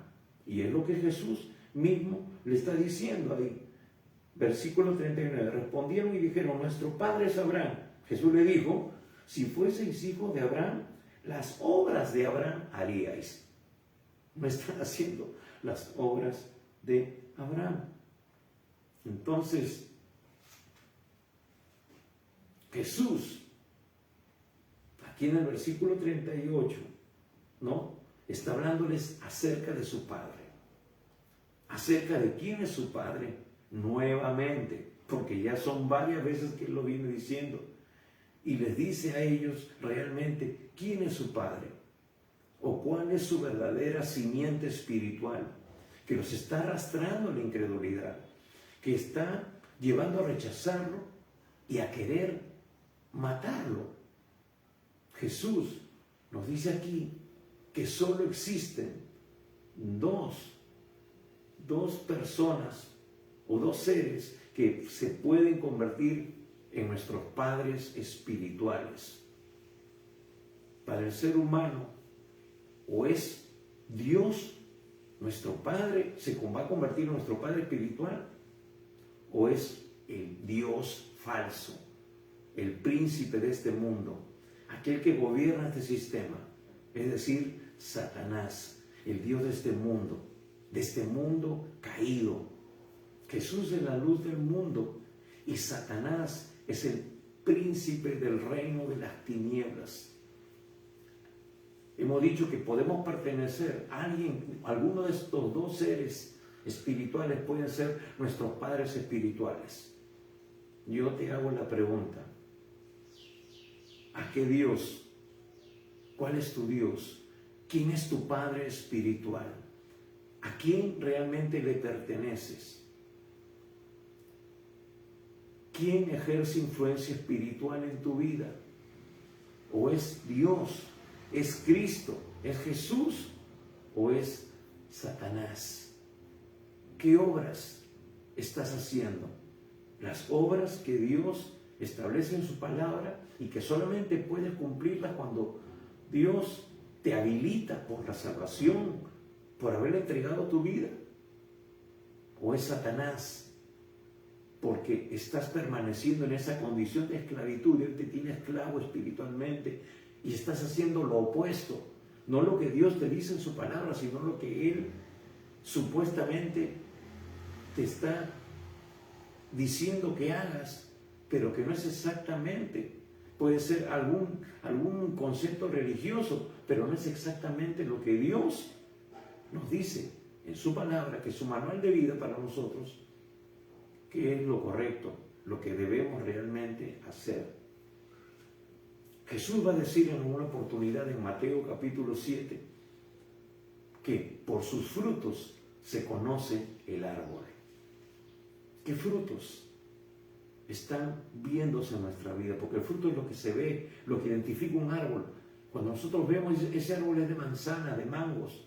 [SPEAKER 1] Y es lo que Jesús mismo le está diciendo ahí. Versículo 39. Respondieron y dijeron, nuestro padre es Abraham. Jesús le dijo, si fueseis hijos de Abraham, las obras de Abraham haríais. No están haciendo las obras de Abraham. Entonces, Jesús, aquí en el versículo 38, ¿no? Está hablándoles acerca de su Padre. Acerca de quién es su Padre, nuevamente, porque ya son varias veces que Él lo viene diciendo. Y les dice a ellos realmente quién es su Padre, o cuál es su verdadera simiente espiritual, que los está arrastrando a la incredulidad, que está llevando a rechazarlo y a querer matarlo. Jesús nos dice aquí que solo existen dos personas o dos seres que se pueden convertir en nuestros padres espirituales. Para el ser humano, o es Dios, nuestro Padre, se va a convertir en nuestro Padre espiritual, o es el Dios falso, el príncipe de este mundo, aquel que gobierna este sistema, es decir, Satanás, el Dios de este mundo caído. Jesús es la luz del mundo y Satanás es el príncipe del reino de las tinieblas. Hemos dicho que podemos pertenecer a alguno de estos dos seres espirituales pueden ser nuestros padres espirituales. Yo te hago la pregunta, ¿a qué Dios? ¿Cuál es tu Dios? ¿Quién es tu Padre espiritual? ¿A quién realmente le perteneces? ¿Quién ejerce influencia espiritual en tu vida? ¿O es Dios ¿Es Cristo? ¿Es Jesús? ¿O es Satanás? ¿Qué obras estás haciendo? Las obras que Dios establece en su palabra y que solamente puedes cumplirlas cuando Dios te habilita por la salvación, por haberle entregado tu vida. ¿O es Satanás? Porque estás permaneciendo en esa condición de esclavitud. Él te tiene esclavo espiritualmente y estás haciendo lo opuesto. No lo que Dios te dice en su palabra, sino lo que Él supuestamente te está diciendo que hagas, pero que no es exactamente. Puede ser algún concepto religioso, pero no es exactamente lo que Dios nos dice en su palabra, que es su manual de vida para nosotros, que es lo correcto, lo que debemos realmente hacer. Jesús va a decir en una oportunidad en Mateo capítulo 7 que por sus frutos se conoce el árbol. ¿Qué frutos están viéndose en nuestra vida? Porque el fruto es lo que se ve, lo que identifica un árbol. Cuando nosotros vemos ese árbol es de manzana, de mangos,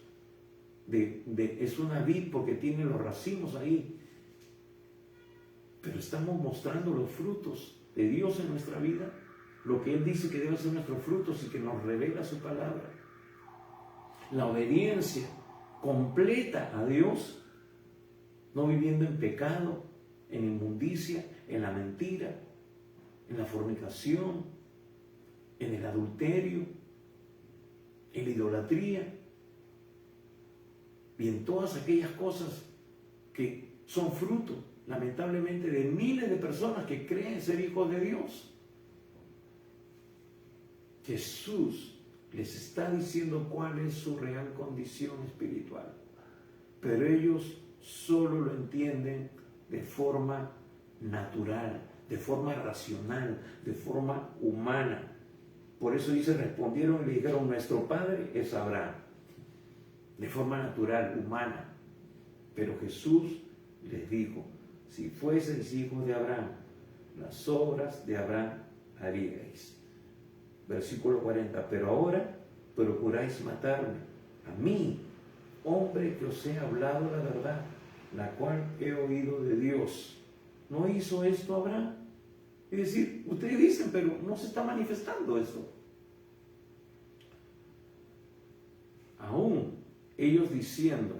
[SPEAKER 1] es una vid porque tiene los racimos ahí. Pero estamos mostrando los frutos de Dios en nuestra vida, lo que Él dice que deben ser nuestros frutos y que nos revela su palabra. La obediencia completa a Dios, no viviendo en pecado, en inmundicia, en la mentira, en la fornicación, en el adulterio, en la idolatría y en todas aquellas cosas que son fruto, lamentablemente, de miles de personas que creen ser hijos de Dios. Jesús les está diciendo cuál es su real condición espiritual, pero ellos solo lo entienden de forma natural, de forma racional, de forma humana. Por eso dice, respondieron y le dijeron, nuestro padre es Abraham, de forma natural, humana. Pero Jesús les dijo, si fueseis hijos de Abraham, las obras de Abraham haríais. Versículo 40, pero ahora procuráis matarme, a mí, hombre que os he hablado la verdad, la cual he oído de Dios. ¿No hizo esto Abraham? Es decir, ustedes dicen, pero no se está manifestando eso. Aún ellos diciendo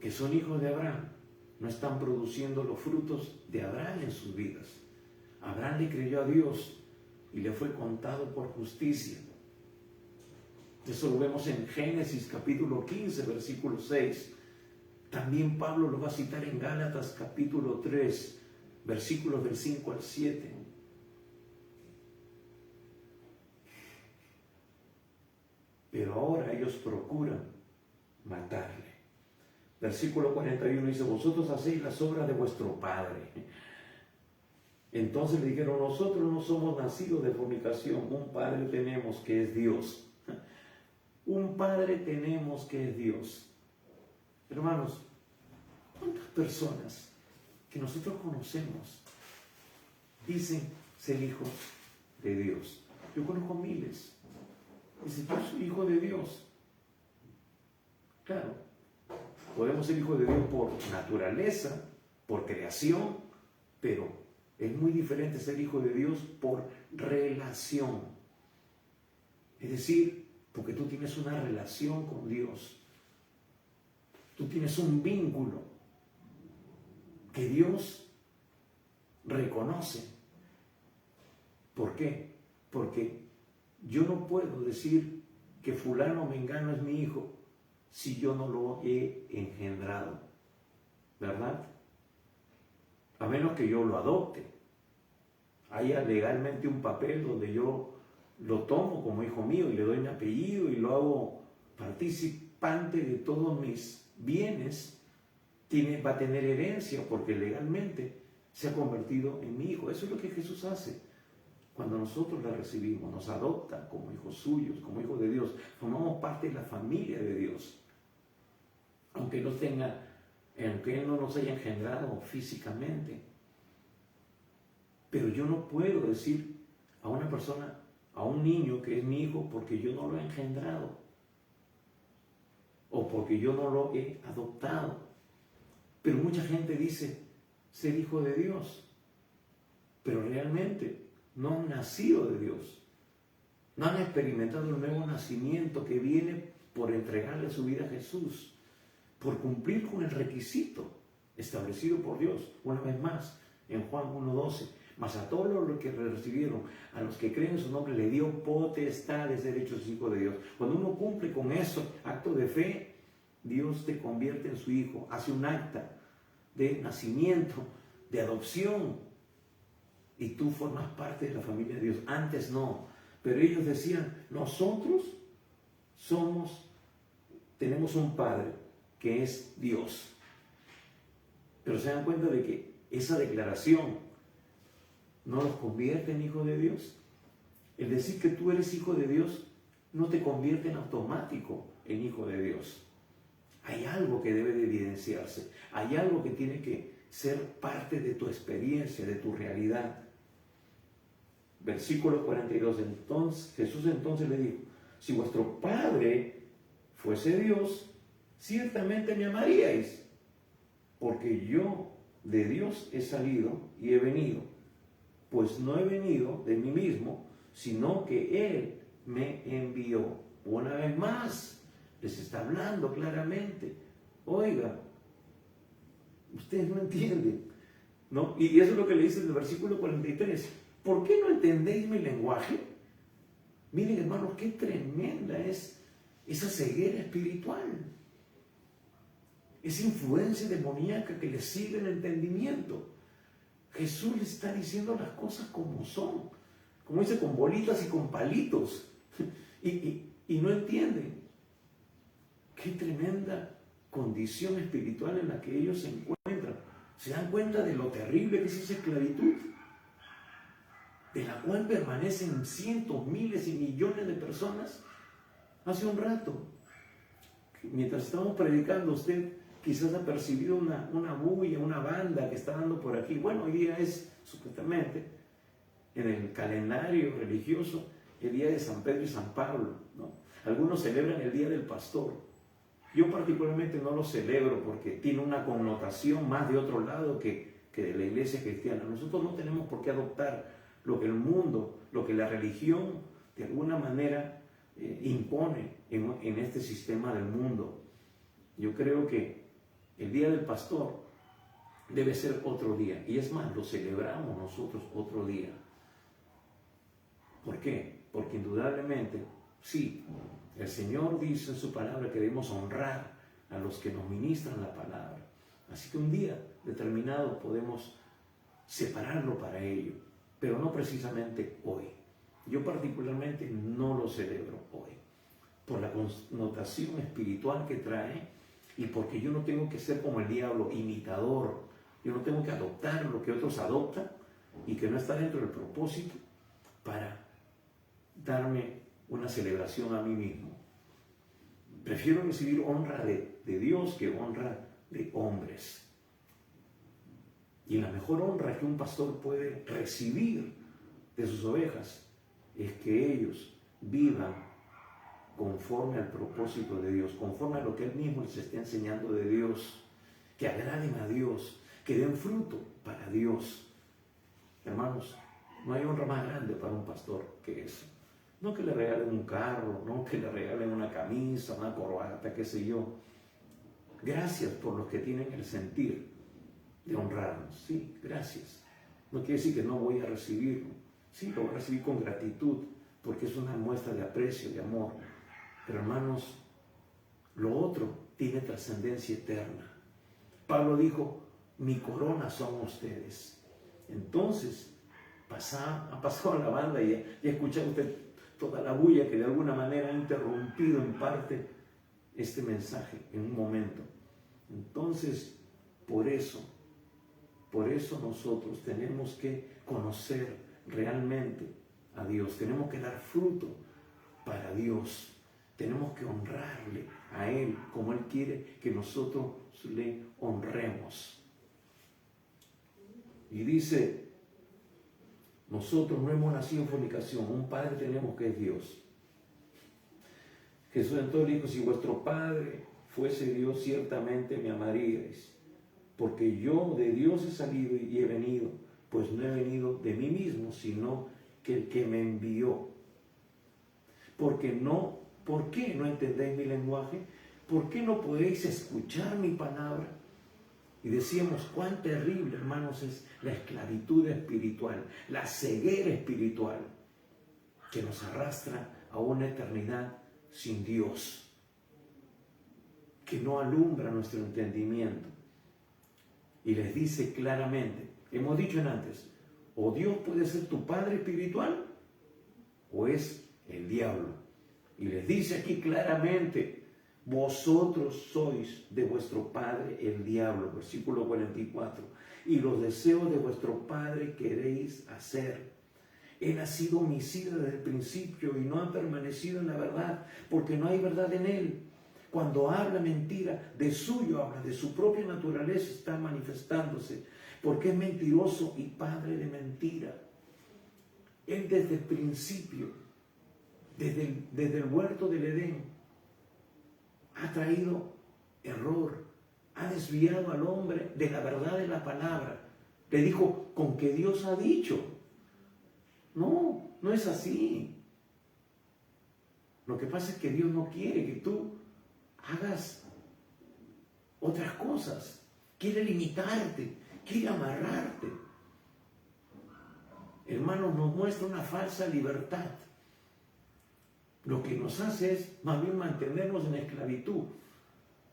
[SPEAKER 1] que son hijos de Abraham, no están produciendo los frutos de Abraham en sus vidas. Abraham le creyó a Dios y le fue contado por justicia. Eso lo vemos en Génesis capítulo 15, versículo 6. También Pablo lo va a citar en Gálatas capítulo 3, versículos del 5 al 7. Pero ahora ellos procuran matarle. Versículo 41 dice, vosotros hacéis las obras de vuestro padre. Entonces le dijeron, nosotros no somos nacidos de fornicación, un padre tenemos que es Dios. Un padre tenemos que es Dios. Hermanos, ¿cuántas personas que nosotros conocemos dicen ser hijos de Dios? Yo conozco miles. Dicen, yo soy hijo de Dios. Claro, podemos ser hijos de Dios por naturaleza, por creación, pero es muy diferente ser hijo de Dios por relación. Es decir, porque tú tienes una relación con Dios. Tú tienes un vínculo que Dios reconoce. ¿Por qué? Porque yo no puedo decir que fulano o mengano es mi hijo si yo no lo he engendrado, ¿verdad? A menos que yo lo adopte. Haya legalmente un papel donde yo lo tomo como hijo mío y le doy mi apellido y lo hago participante de todos mis bienes, va a tener herencia porque legalmente se ha convertido en mi hijo. Eso es lo que Jesús hace. Cuando nosotros la recibimos, nos adopta como hijos suyos, como hijos de Dios, formamos parte de la familia de Dios. Aunque Él no nos haya engendrado físicamente. Pero yo no puedo decir a una persona, a un niño que es mi hijo porque yo no lo he engendrado o porque yo no lo he adoptado. Pero mucha gente dice ser hijo de Dios, pero realmente no han nacido de Dios, no han experimentado el nuevo nacimiento que viene por entregarle su vida a Jesús, por cumplir con el requisito establecido por Dios. Una vez más, en Juan 1:12, mas a todos los que le recibieron, a los que creen en su nombre, le dio potestad de ser hechos hijos de Dios. Cuando uno cumple con eso, acto de fe, Dios te convierte en su hijo, hace un acta de nacimiento, de adopción, y tú formas parte de la familia de Dios. Antes no, pero ellos decían, nosotros tenemos un Padre que es Dios. Pero se dan cuenta de que esa declaración no los convierte en hijos de Dios. El decir que tú eres hijo de Dios no te convierte en automático en hijo de Dios. Hay algo que debe de evidenciarse, hay algo que tiene que ser parte de tu experiencia, de tu realidad. Versículo 42, Jesús entonces le dijo, si vuestro Padre fuese Dios, ciertamente me amaríais, porque yo de Dios he salido y he venido, pues no he venido de mí mismo, sino que Él me envió. Una vez más, les está hablando claramente. Oiga, ustedes no entienden, ¿no? Y eso es lo que le dice en el versículo 43. ¿Por qué no entendéis mi lenguaje? Miren, hermanos, qué tremenda es esa ceguera espiritual, esa influencia demoníaca que les sigue el entendimiento. Jesús le está diciendo las cosas como son, como dice, con bolitas y con palitos, y no entienden. Qué tremenda condición espiritual en la que ellos se encuentran. ¿Se dan cuenta de lo terrible que es esa esclavitud? De la cual permanecen cientos, miles y millones de personas. Hace un rato, mientras estamos predicando, usted quizás ha percibido una bulla, una banda que está dando por aquí. Bueno, hoy día es, supuestamente, en el calendario religioso, el día de San Pedro y San Pablo, ¿no? Algunos celebran el día del pastor. Yo particularmente no lo celebro porque tiene una connotación más de otro lado que de la iglesia cristiana. Nosotros no tenemos por qué adoptar lo que el mundo, lo que la religión de alguna manera impone en este sistema del mundo. Yo creo que el día del pastor debe ser otro día, y es más, lo celebramos nosotros otro día. ¿Por qué? Porque indudablemente, sí, el Señor dice en su palabra que debemos honrar a los que nos ministran la palabra. Así que un día determinado podemos separarlo para ello, pero no precisamente hoy. Yo particularmente no lo celebro hoy, por la connotación espiritual que trae y porque yo no tengo que ser como el diablo, imitador. Yo no tengo que adoptar lo que otros adoptan y que no está dentro del propósito para darme una celebración a mí mismo. Prefiero recibir honra de Dios que honra de hombres. Y la mejor honra que un pastor puede recibir de sus ovejas es que ellos vivan conforme al propósito de Dios, conforme a lo que Él mismo les está enseñando de Dios, que agraden a Dios, que den fruto para Dios. Hermanos, no hay honra más grande para un pastor que eso. No que le regalen un carro, no que le regalen una camisa, una corbata, qué sé yo. Gracias por los que tienen el sentir de honrarnos. Sí, gracias. No quiere decir que no voy a recibirlo. Sí, lo voy a recibir con gratitud, porque es una muestra de aprecio, de amor. Pero hermanos, lo otro tiene trascendencia eterna. Pablo dijo, mi corona son ustedes. Entonces, ha pasado la banda y ya escuchado usted toda la bulla que de alguna manera ha interrumpido en parte este mensaje en un momento. Entonces, por eso nosotros tenemos que conocer realmente a Dios, tenemos que dar fruto para Dios, tenemos que honrarle a Él como Él quiere que nosotros le honremos. Y dice, Nosotros no hemos nacido en fornicación, un Padre tenemos que es Dios. Jesús entonces dijo, si vuestro Padre fuese Dios, ciertamente me amaríais, porque yo de Dios he salido y he venido, pues no he venido de mí mismo, sino que el que me envió. ¿Por qué no entendéis mi lenguaje? ¿Por qué no podéis escuchar mi palabra? Y decíamos, cuán terrible, hermanos, es la esclavitud espiritual, la ceguera espiritual, que nos arrastra a una eternidad sin Dios, que no alumbra nuestro entendimiento. Y les dice claramente, hemos dicho en antes, o Dios puede ser tu padre espiritual, o es el diablo. Y les dice aquí claramente, vosotros sois de vuestro padre el diablo, versículo 44, y los deseos de vuestro padre queréis hacer. Él ha sido homicida desde el principio y no ha permanecido en la verdad, porque no hay verdad en él. Cuando habla mentira, de suyo habla, de su propia naturaleza está manifestándose, porque es mentiroso y padre de mentira. Él desde el principio, desde el huerto del Edén, ha traído error, ha desviado al hombre de la verdad de la palabra. Le dijo, con que Dios ha dicho. No, no es así. Lo que pasa es que Dios no quiere que tú hagas otras cosas. Quiere limitarte, quiere amarrarte. Hermanos, nos muestra una falsa libertad. Lo que nos hace es más bien mantenernos en esclavitud.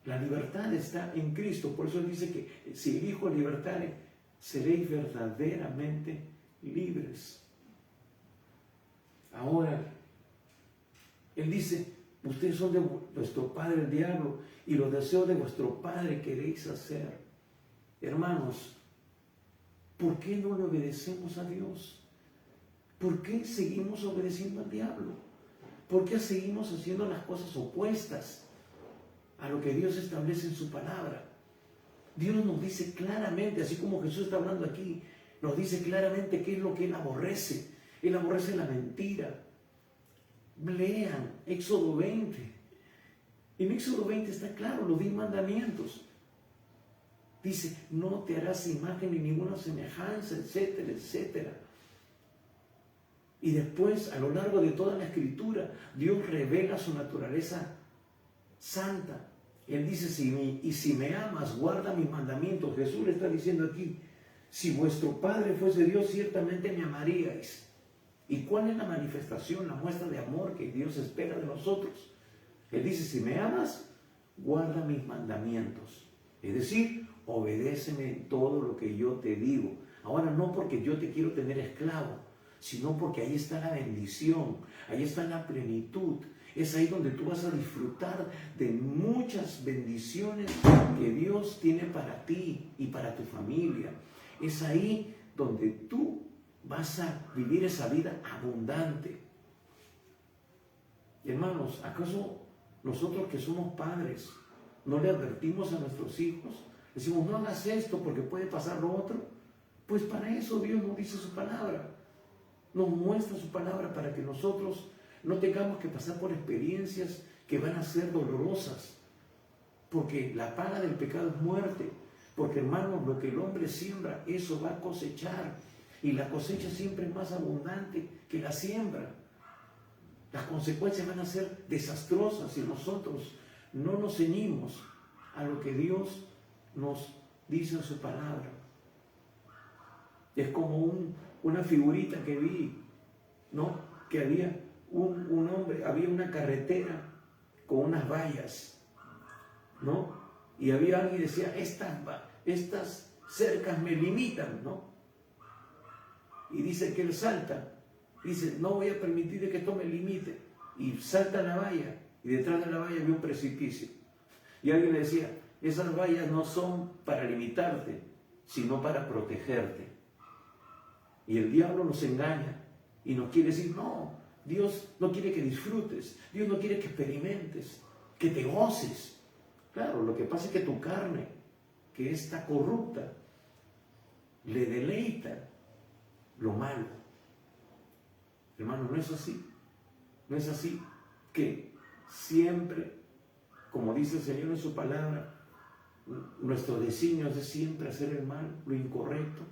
[SPEAKER 1] La libertad está en Cristo. Por eso dice que si el Hijo libertare, seréis verdaderamente libres. Ahora, Él dice, ustedes son de vuestro padre el diablo y los deseos de vuestro padre queréis hacer. Hermanos, ¿por qué no le obedecemos a Dios? ¿Por qué seguimos obedeciendo al diablo? ¿Por qué seguimos haciendo las cosas opuestas a lo que Dios establece en su palabra? Dios nos dice claramente, así como Jesús está hablando aquí, nos dice claramente qué es lo que Él aborrece. Él aborrece la mentira. Lean Éxodo 20. En Éxodo 20 está claro, los 10 mandamientos. Dice, no te harás imagen ni ninguna semejanza, etcétera, etcétera. Y después, a lo largo de toda la Escritura, Dios revela su naturaleza santa. Él dice, si me amas, guarda mis mandamientos. Jesús le está diciendo aquí, si vuestro Padre fuese Dios, ciertamente me amaríais. ¿Y cuál es la manifestación, la muestra de amor que Dios espera de nosotros? Él dice, si me amas, guarda mis mandamientos. Es decir, obedéceme en todo lo que yo te digo. Ahora, no porque yo te quiero tener esclavo, sino porque ahí está la bendición, ahí está la plenitud. Es ahí donde tú vas a disfrutar de muchas bendiciones que Dios tiene para ti y para tu familia. Es ahí donde tú vas a vivir esa vida abundante. Hermanos, ¿acaso nosotros que somos padres no le advertimos a nuestros hijos? Decimos, no hagas esto porque puede pasar lo otro. Pues para eso Dios nos dice su palabra. Nos muestra su palabra para que nosotros no tengamos que pasar por experiencias que van a ser dolorosas. Porque la paga del pecado es muerte. Porque, hermanos, lo que el hombre siembra, eso va a cosechar. Y la cosecha siempre es más abundante que la siembra. Las consecuencias van a ser desastrosas si nosotros no nos ceñimos a lo que Dios nos dice en su palabra. Es como una figurita que vi, ¿no? Que había un hombre, había una carretera con unas vallas, ¿no? Y había alguien que decía, estas cercas me limitan, ¿no? Y dice que él salta, dice, no voy a permitir que esto me limite. Y salta la valla, y detrás de la valla había un precipicio. Y alguien le decía, esas vallas no son para limitarte, sino para protegerte. Y el diablo nos engaña y nos quiere decir, no, Dios no quiere que disfrutes, Dios no quiere que experimentes, que te goces. Claro, lo que pasa es que tu carne, que está corrupta, le deleita lo malo. Hermano, no es así. No es así que siempre, como dice el Señor en su palabra, nuestro designio es siempre hacer el mal, lo incorrecto.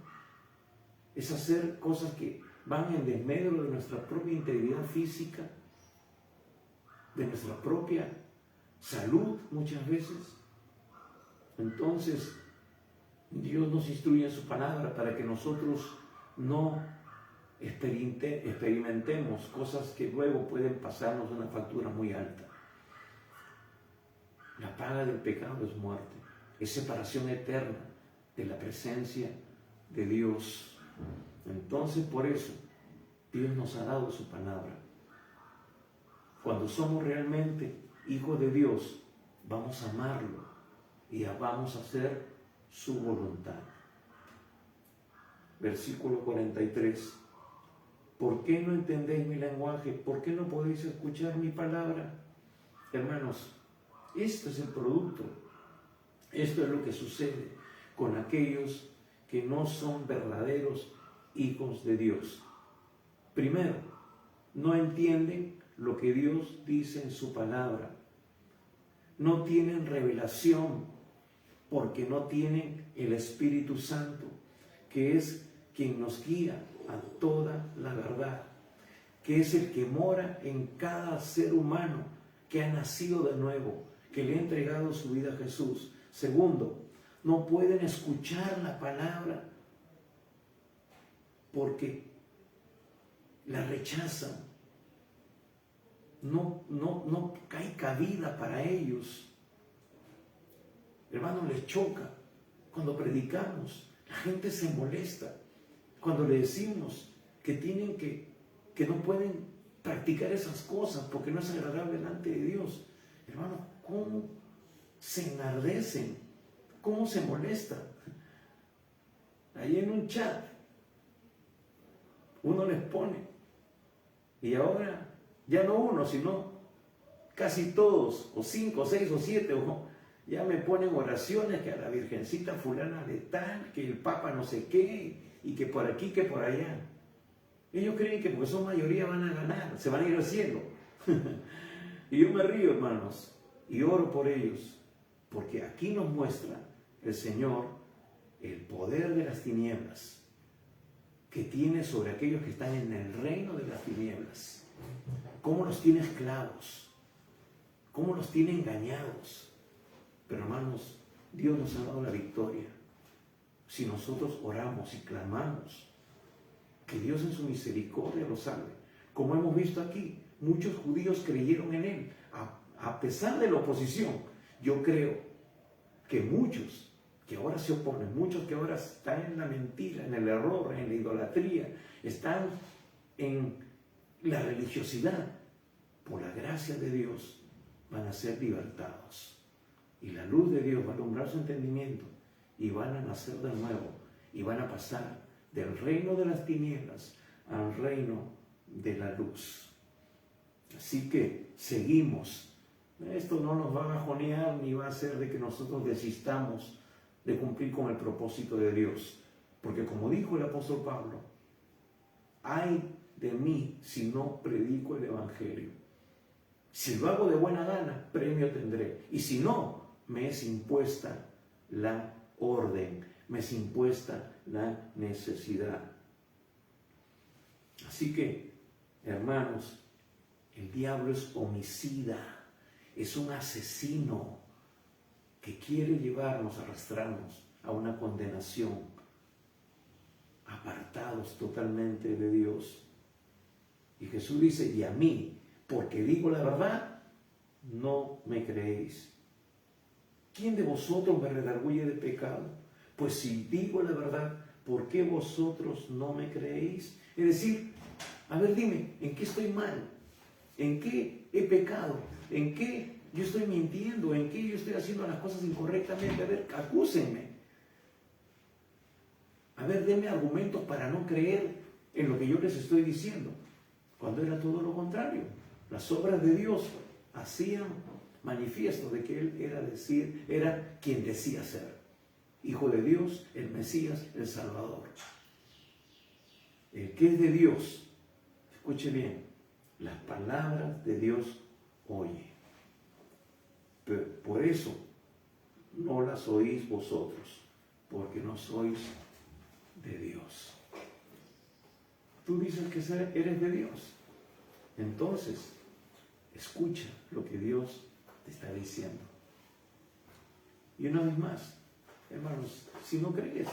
[SPEAKER 1] Es hacer cosas que van en desmedro de nuestra propia integridad física, de nuestra propia salud muchas veces. Entonces, Dios nos instruye en su palabra para que nosotros no experimentemos cosas que luego pueden pasarnos una factura muy alta. La paga del pecado es muerte, es separación eterna de la presencia de Dios. Entonces, por eso, Dios nos ha dado su palabra. Cuando somos realmente hijos de Dios, vamos a amarlo y vamos a hacer su voluntad. Versículo 43. ¿Por qué no entendéis mi lenguaje? ¿Por qué no podéis escuchar mi palabra? Hermanos, esto es el producto. Esto es lo que sucede con aquellos que no son verdaderos hijos de Dios. Primero, no entienden lo que Dios dice en su palabra. No tienen revelación porque no tienen el Espíritu Santo, que es quien nos guía a toda la verdad, que es el que mora en cada ser humano que ha nacido de nuevo, que le ha entregado su vida a Jesús. Segundo, no pueden escuchar la palabra porque la rechazan. No hay cabida para ellos. Hermano, les choca cuando predicamos. La gente se molesta cuando le decimos que que no pueden practicar esas cosas porque no es agradable delante de Dios. Hermano, ¿cómo se enardecen? ¿Cómo se molestan? Ahí en un chat uno les pone, y ahora ya no uno, sino casi todos, o 5, 6 o 7, ya me ponen oraciones que a la Virgencita fulana de tal, que el Papa no sé qué, y que por aquí, que por allá. Ellos creen que porque son mayoría van a ganar, se van a ir al cielo. Y yo me río, hermanos, y oro por ellos, porque aquí nos muestra el Señor el poder de las tinieblas que tiene sobre aquellos que están en el reino de las tinieblas. Cómo los tiene esclavos, cómo los tiene engañados. Pero hermanos, Dios nos ha dado la victoria. Si nosotros oramos y clamamos, que Dios en su misericordia los salve. Como hemos visto aquí, muchos judíos creyeron en Él, a pesar de la oposición. Yo creo que muchos que ahora se oponen, muchos que ahora están en la mentira, en el error, en la idolatría, están en la religiosidad, por la gracia de Dios, van a ser libertados. Y la luz de Dios va a alumbrar su entendimiento y van a nacer de nuevo y van a pasar del reino de las tinieblas al reino de la luz. Así que seguimos. Esto no nos va a bajonear ni va a hacer de que nosotros desistamos de cumplir con el propósito de Dios. Porque como dijo el apóstol Pablo, ay de mí si no predico el Evangelio. Si lo hago de buena gana, premio tendré. Y si no, me es impuesta la orden, me es impuesta la necesidad. Así que, hermanos, el diablo es homicida, es un asesino que quiere llevarnos, arrastrarnos a una condenación, apartados totalmente de Dios. Y Jesús dice, y a mí, porque digo la verdad, no me creéis. ¿Quién de vosotros me redarguye de pecado? Pues si digo la verdad, ¿por qué vosotros no me creéis? Es decir, a ver, dime, ¿en qué estoy mal? ¿En qué he pecado? ¿En qué yo estoy mintiendo? ¿En qué yo estoy haciendo las cosas incorrectamente? A ver, acúsenme. A ver, denme argumentos para no creer en lo que yo les estoy diciendo. Cuando era todo lo contrario. Las obras de Dios hacían manifiesto de que Él era quien decía ser. Hijo de Dios, el Mesías, el Salvador. El que es de Dios, Escuche bien, las palabras de Dios oye. Por eso no las oís vosotros, porque no sois de Dios. Tú dices que eres de Dios. Entonces, escucha lo que Dios te está diciendo. Y una vez más, hermanos, si no crees,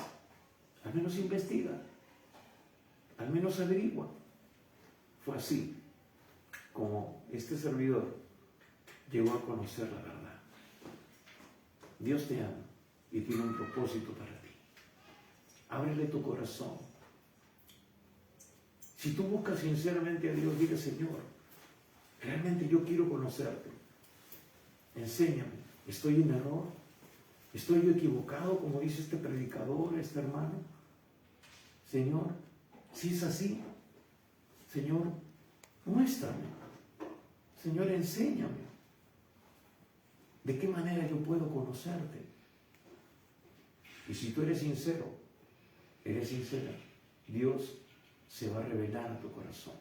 [SPEAKER 1] al menos investiga, al menos averigua. Fue así como este servidor llegó a conocer la verdad. Dios te ama y tiene un propósito para ti. Ábrele tu corazón. Si tú buscas sinceramente a Dios, dile: Señor, realmente yo quiero conocerte. Enséñame. ¿Estoy en error? ¿Estoy yo equivocado, como dice este predicador, este hermano? Señor, si es así, Señor, muéstrame. Señor, enséñame. ¿De qué manera yo puedo conocerte? Y si tú eres sincero, eres sincera, Dios se va a revelar a tu corazón.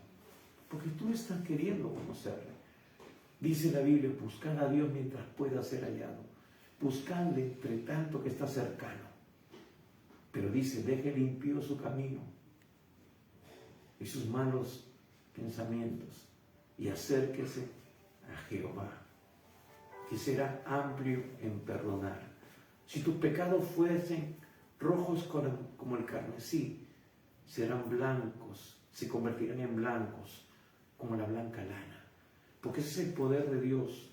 [SPEAKER 1] Porque tú estás queriendo conocerle. Dice la Biblia: buscad a Dios mientras pueda ser hallado. Buscadle entre tanto que está cercano. Pero dice: deje limpio su camino y sus malos pensamientos y acérquese a Jehová, que será amplio en perdonar. Si tus pecados fuesen rojos como el carmesí, serán blancos, se convertirán en blancos como la blanca lana. Porque ese es el poder de Dios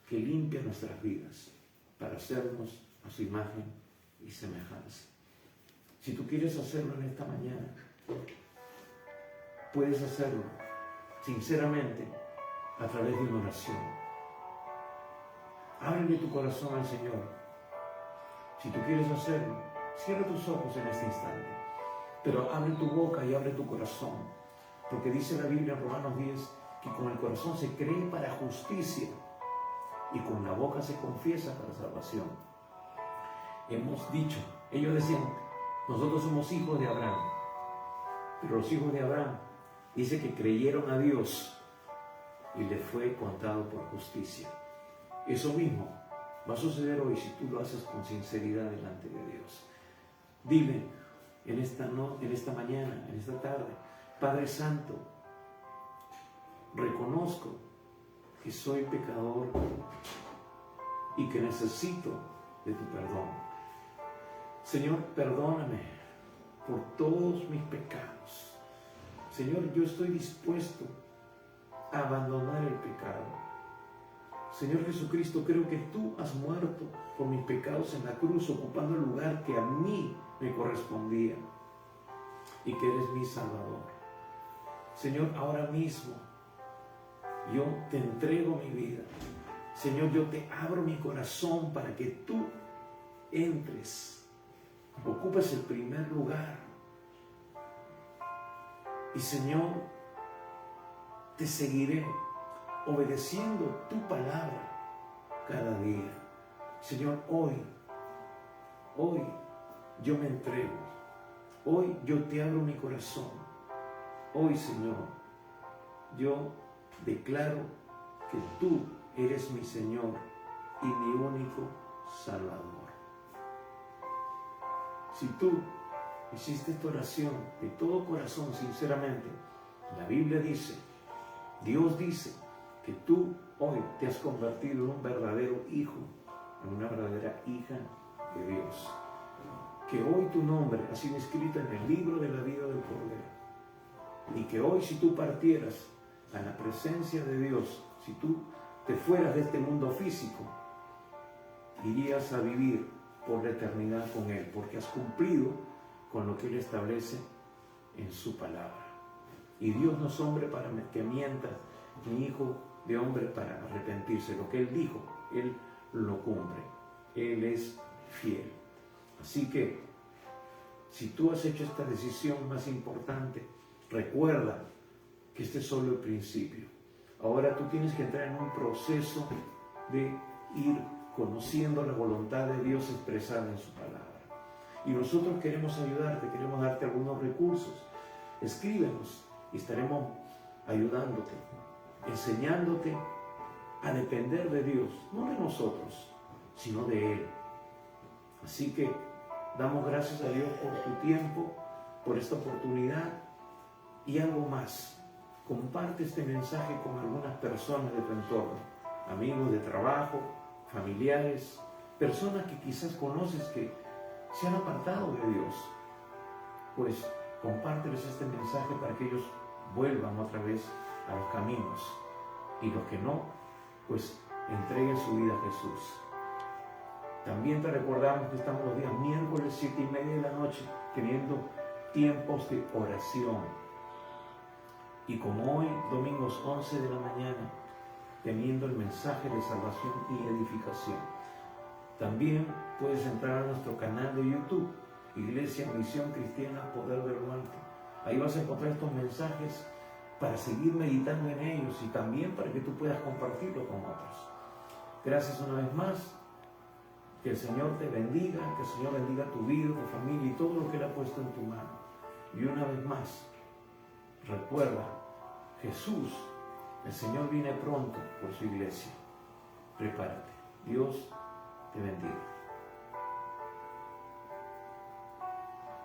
[SPEAKER 1] que limpia nuestras vidas para hacernos a su imagen y semejanza. Si tú quieres hacerlo en esta mañana, puedes hacerlo sinceramente a través de una oración. Ábrele tu corazón al Señor. Si tú quieres hacerlo, cierra tus ojos en este instante, pero abre tu boca y abre tu corazón, porque dice la Biblia en Romanos 10 que con el corazón se cree para justicia y con la boca se confiesa para salvación. Hemos dicho, ellos decían: nosotros somos hijos de Abraham, pero los hijos de Abraham dice que creyeron a Dios y le fue contado por justicia. Eso mismo va a suceder hoy si tú lo haces con sinceridad delante de Dios. Dile en esta mañana, en esta tarde: Padre Santo, reconozco que soy pecador y que necesito de tu perdón. Señor, perdóname por todos mis pecados. Señor, yo estoy dispuesto a abandonar el pecado. Señor Jesucristo, creo que tú has muerto por mis pecados en la cruz, ocupando el lugar que a mí me correspondía, y que eres mi Salvador. Señor, ahora mismo yo te entrego mi vida. Señor, yo te abro mi corazón para que tú entres, ocupes el primer lugar. Y Señor, te seguiré obedeciendo tu palabra cada día. Señor, hoy yo me entrego. Hoy yo te abro mi corazón. Hoy, Señor, yo declaro que tú eres mi Señor y mi único Salvador. Si tú hiciste esta oración de todo corazón, sinceramente, la Biblia dice, Dios dice, que tú hoy te has convertido en un verdadero hijo, en una verdadera hija de Dios. Que hoy tu nombre ha sido escrito en el libro de la vida del Cordero. Y que hoy, si tú partieras a la presencia de Dios, si tú te fueras de este mundo físico, irías a vivir por la eternidad con Él, porque has cumplido con lo que Él establece en su palabra. Y Dios no es hombre para que mienta, ni hijo de hombre para arrepentirse. Lo que Él dijo, Él lo cumple. Él es fiel. Así que, si tú has hecho esta decisión más importante, recuerda que este es solo el principio. Ahora tú tienes que entrar en un proceso de ir conociendo la voluntad de Dios expresada en su palabra. Y nosotros queremos ayudarte, queremos darte algunos recursos. Escríbenos y estaremos ayudándote, enseñándote a depender de Dios, no de nosotros, sino de Él. Así que damos gracias a Dios por tu tiempo, por esta oportunidad y algo más. Comparte este mensaje con algunas personas de tu entorno, amigos de trabajo, familiares, personas que quizás conoces que se han apartado de Dios. Pues compárteles este mensaje para que ellos vuelvan otra vez a los caminos, y los que no, pues entreguen su vida a Jesús. También te recordamos que estamos los días miércoles 7:30 de la noche teniendo tiempos de oración. Y como hoy, domingos 11 de la mañana, teniendo el mensaje de salvación y edificación. También puedes entrar a nuestro canal de YouTube, Iglesia Misión Cristiana Poder del Alto. Ahí vas a encontrar estos mensajes para seguir meditando en ellos y también para que tú puedas compartirlo con otros. Gracias una vez más. Que el Señor te bendiga, que el Señor bendiga tu vida, tu familia y todo lo que Él ha puesto en tu mano. Y una vez más, recuerda, Jesús, el Señor viene pronto por su iglesia. Prepárate. Dios te bendiga.